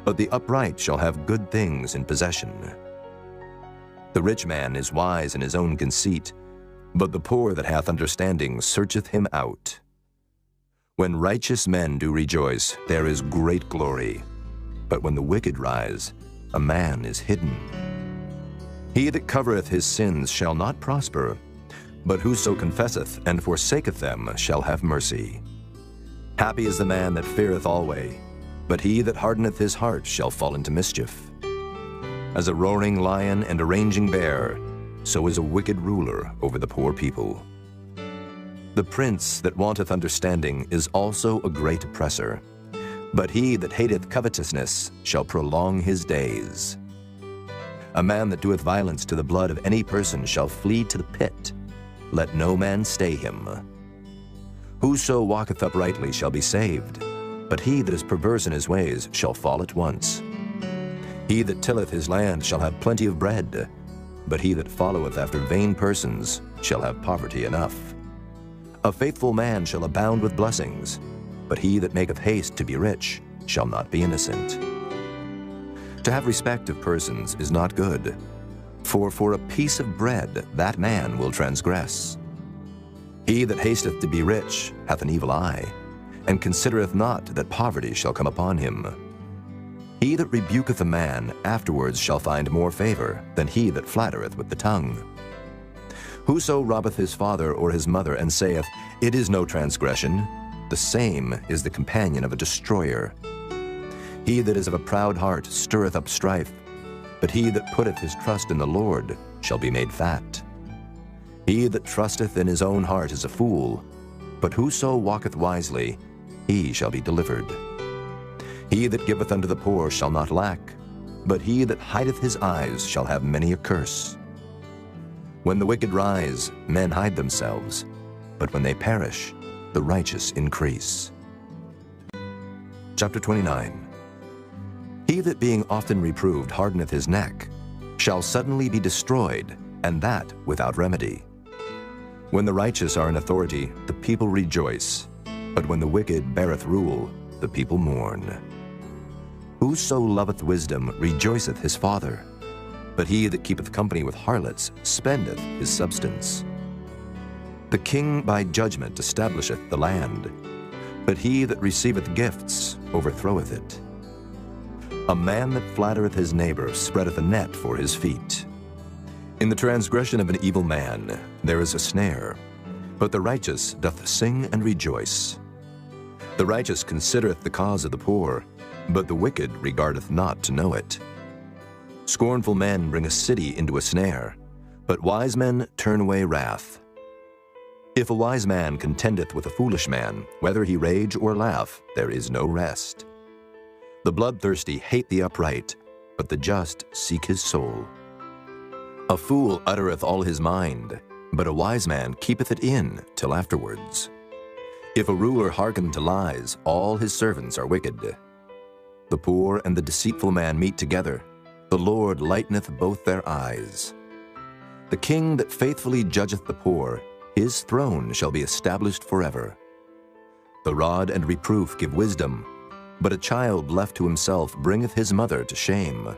but the upright shall have good things in possession. The rich man is wise in his own conceit, but the poor that hath understanding searcheth him out. When righteous men do rejoice, there is great glory. But when the wicked rise, a man is hidden. He that covereth his sins shall not prosper, but whoso confesseth and forsaketh them shall have mercy. Happy is the man that feareth alway, but he that hardeneth his heart shall fall into mischief. As a roaring lion and a raging bear, so is a wicked ruler over the poor people. The prince that wanteth understanding is also a great oppressor, but he that hateth covetousness shall prolong his days. A man that doeth violence to the blood of any person shall flee to the pit. Let no man stay him. Whoso walketh uprightly shall be saved, but he that is perverse in his ways shall fall at once. He that tilleth his land shall have plenty of bread, but he that followeth after vain persons shall have poverty enough. A faithful man shall abound with blessings, but he that maketh haste to be rich shall not be innocent. To have respect of persons is not good, for a piece of bread that man will transgress. He that hasteth to be rich hath an evil eye, and considereth not that poverty shall come upon him. He that rebuketh a man afterwards shall find more favor than he that flattereth with the tongue. Whoso robbeth his father or his mother, and saith, It is no transgression, the same is the companion of a destroyer. He that is of a proud heart stirreth up strife, but he that putteth his trust in the Lord shall be made fat. He that trusteth in his own heart is a fool, but whoso walketh wisely, he shall be delivered. He that giveth unto the poor shall not lack, but he that hideth his eyes shall have many a curse. When the wicked rise, men hide themselves, but when they perish, the righteous increase. Chapter 29. He that being often reproved hardeneth his neck shall suddenly be destroyed, and that without remedy. When the righteous are in authority, the people rejoice, but when the wicked beareth rule, the people mourn. Whoso loveth wisdom rejoiceth his father, but he that keepeth company with harlots spendeth his substance. The king by judgment establisheth the land, but he that receiveth gifts overthroweth it. A man that flattereth his neighbor spreadeth a net for his feet. In the transgression of an evil man there is a snare, but the righteous doth sing and rejoice. The righteous considereth the cause of the poor, but the wicked regardeth not to know it. Scornful men bring a city into a snare, but wise men turn away wrath. If a wise man contendeth with a foolish man, whether he rage or laugh, there is no rest. The bloodthirsty hate the upright, but the just seek his soul. A fool uttereth all his mind, but a wise man keepeth it in till afterwards. If a ruler hearken to lies, all his servants are wicked. The poor and the deceitful man meet together. The Lord lighteneth both their eyes. The king that faithfully judgeth the poor, his throne shall be established forever. The rod and reproof give wisdom, but a child left to himself bringeth his mother to shame.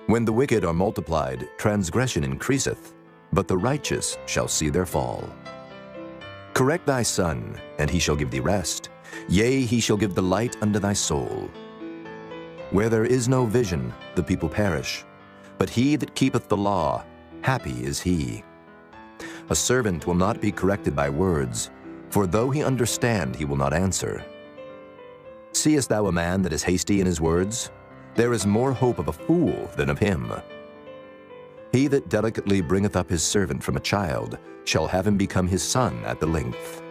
When the wicked are multiplied, transgression increaseth, but the righteous shall see their fall. Correct thy son, and he shall give thee rest. Yea, he shall give delight unto thy soul. Where there is no vision, the people perish, but he that keepeth the law, happy is he. A servant will not be corrected by words, for though he understand, he will not answer. Seest thou a man that is hasty in his words? There is more hope of a fool than of him. He that delicately bringeth up his servant from a child shall have him become his son at the length.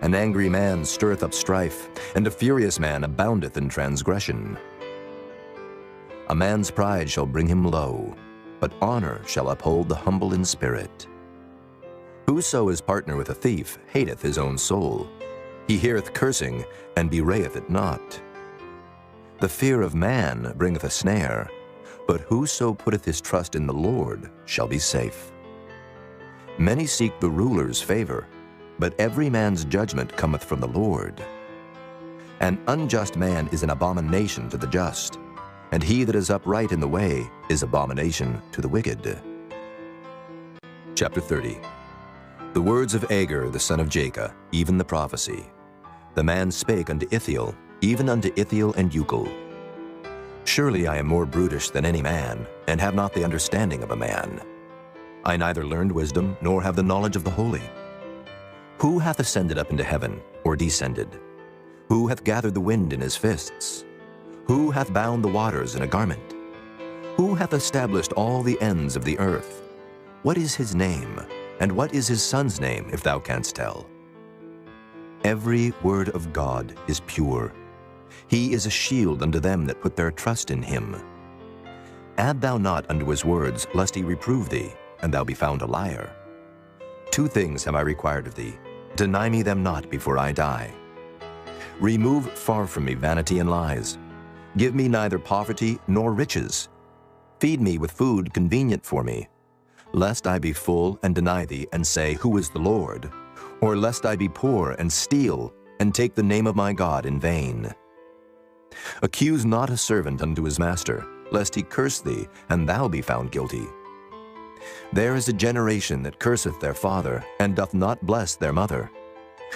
An angry man stirreth up strife, and a furious man aboundeth in transgression. A man's pride shall bring him low, but honor shall uphold the humble in spirit. Whoso is partner with a thief hateth his own soul. He heareth cursing, and bewrayeth it not. The fear of man bringeth a snare, but whoso putteth his trust in the Lord shall be safe. Many seek the ruler's favor, but every man's judgment cometh from the Lord. An unjust man is an abomination to the just, and he that is upright in the way is abomination to the wicked. Chapter 30. The words of Agur the son of Jacob, even the prophecy. The man spake unto Ithiel, even unto Ithiel and Ucal. Surely I am more brutish than any man, and have not the understanding of a man. I neither learned wisdom, nor have the knowledge of the holy. Who hath ascended up into heaven, or descended? Who hath gathered the wind in his fists? Who hath bound the waters in a garment? Who hath established all the ends of the earth? What is his name, and what is his son's name, if thou canst tell? Every word of God is pure. He is a shield unto them that put their trust in him. Add thou not unto his words, lest he reprove thee, and thou be found a liar. 2 things have I required of thee. Deny me them not before I die. Remove far from me vanity and lies. Give me neither poverty nor riches. Feed me with food convenient for me, lest I be full and deny thee, and say, Who is the Lord? Or lest I be poor and steal, and take the name of my God in vain. Accuse not a servant unto his master, lest he curse thee, and thou be found guilty. There is a generation that curseth their father, and doth not bless their mother.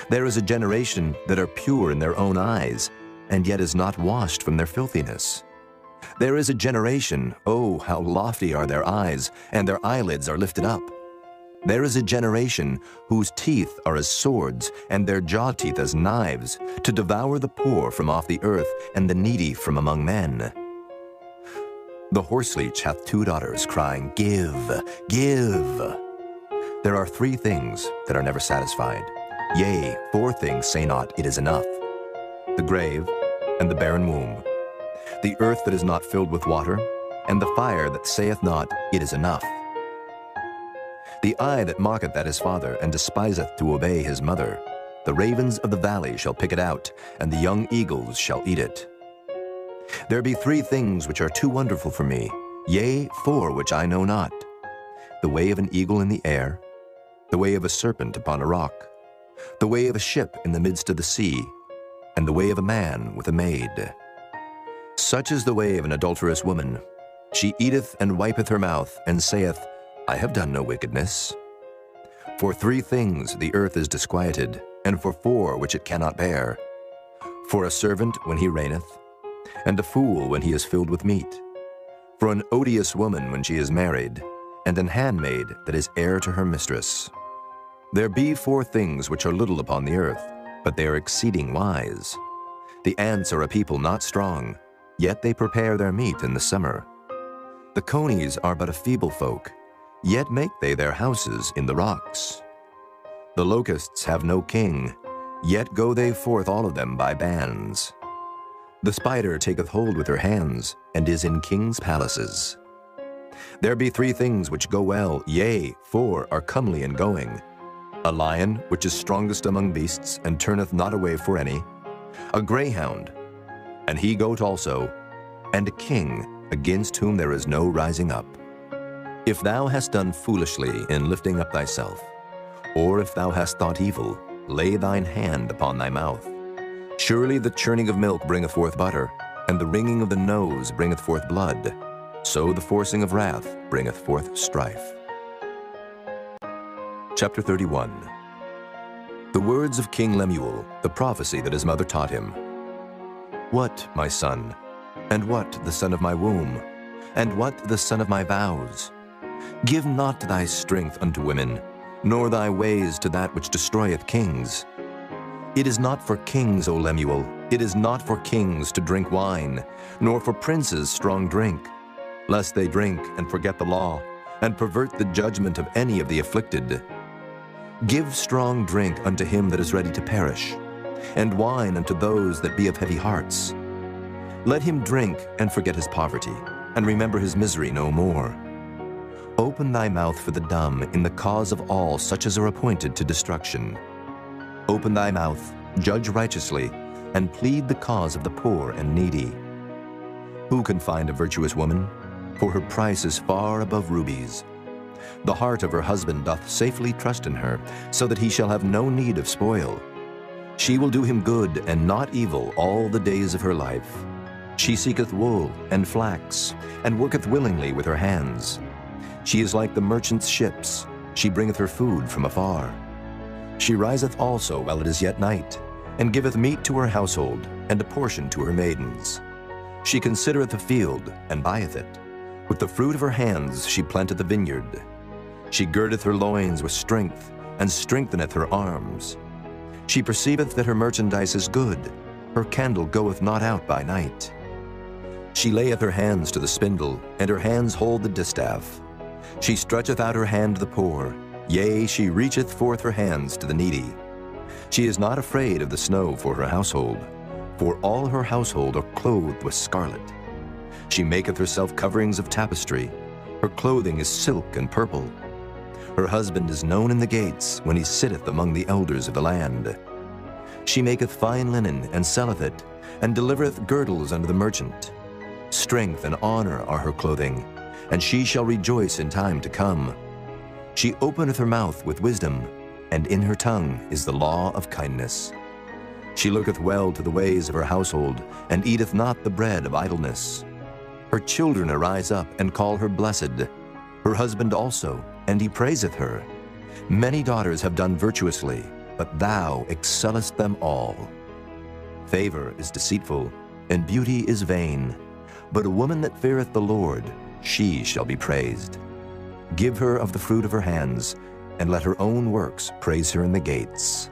There is a generation that are pure in their own eyes, and yet is not washed from their filthiness. There is a generation, oh, how lofty are their eyes, and their eyelids are lifted up. There is a generation whose teeth are as swords, and their jaw teeth as knives, to devour the poor from off the earth, and the needy from among men. The horseleech hath 2 daughters, crying, Give, give. There are 3 things that are never satisfied. Yea, 4 things say not, It is enough. The grave, and the barren womb, the earth that is not filled with water, and the fire that saith not, It is enough. The eye that mocketh at his father, and despiseth to obey his mother, the ravens of the valley shall pick it out, and the young eagles shall eat it. There be 3 things which are too wonderful for me, yea, 4 which I know not. The way of an eagle in the air, the way of a serpent upon a rock, the way of a ship in the midst of the sea, and the way of a man with a maid. Such is the way of an adulterous woman. She eateth and wipeth her mouth, and saith, I have done no wickedness. For 3 things the earth is disquieted, and for 4 which it cannot bear. For a servant when he reigneth, and a fool when he is filled with meat. For an odious woman when she is married, and an handmaid that is heir to her mistress. There be 4 things which are little upon the earth, but they are exceeding wise. The ants are a people not strong, yet they prepare their meat in the summer. The conies are but a feeble folk, yet make they their houses in the rocks. The locusts have no king, yet go they forth all of them by bands. The spider taketh hold with her hands, and is in kings' palaces. There be 3 things which go well, yea, 4 are comely in going. A lion, which is strongest among beasts, and turneth not away for any. A greyhound, and he goat also, and a king, against whom there is no rising up. If thou hast done foolishly in lifting up thyself, or if thou hast thought evil, lay thine hand upon thy mouth. Surely the churning of milk bringeth forth butter, and the wringing of the nose bringeth forth blood. So the forcing of wrath bringeth forth strife. Chapter 31. The words of King Lemuel, the prophecy that his mother taught him. What, my son, and what the son of my womb, and what the son of my vows? Give not thy strength unto women, nor thy ways to that which destroyeth kings. It is not for kings, O Lemuel, it is not for kings to drink wine, nor for princes strong drink, lest they drink and forget the law, and pervert the judgment of any of the afflicted. Give strong drink unto him that is ready to perish, and wine unto those that be of heavy hearts. Let him drink and forget his poverty, and remember his misery no more. Open thy mouth for the dumb in the cause of all such as are appointed to destruction. Open thy mouth, judge righteously, and plead the cause of the poor and needy. Who can find a virtuous woman? For her price is far above rubies. The heart of her husband doth safely trust in her, so that he shall have no need of spoil. She will do him good and not evil all the days of her life. She seeketh wool and flax, and worketh willingly with her hands. She is like the merchant's ships. She bringeth her food from afar. She riseth also while it is yet night, and giveth meat to her household, and a portion to her maidens. She considereth the field, and buyeth it. With the fruit of her hands she planteth the vineyard. She girdeth her loins with strength, and strengtheneth her arms. She perceiveth that her merchandise is good. Her candle goeth not out by night. She layeth her hands to the spindle, and her hands hold the distaff. She stretcheth out her hand to the poor, yea, she reacheth forth her hands to the needy. She is not afraid of the snow for her household, for all her household are clothed with scarlet. She maketh herself coverings of tapestry. Her clothing is silk and purple. Her husband is known in the gates, when he sitteth among the elders of the land. She maketh fine linen, and selleth it, and delivereth girdles unto the merchant. Strength and honor are her clothing, and she shall rejoice in time to come. She openeth her mouth with wisdom, and in her tongue is the law of kindness. She looketh well to the ways of her household, and eateth not the bread of idleness. Her children arise up and call her blessed, her husband also, and he praiseth her. Many daughters have done virtuously, but thou excellest them all. Favor is deceitful, and beauty is vain, but a woman that feareth the Lord, she shall be praised. Give her of the fruit of her hands, and let her own works praise her in the gates.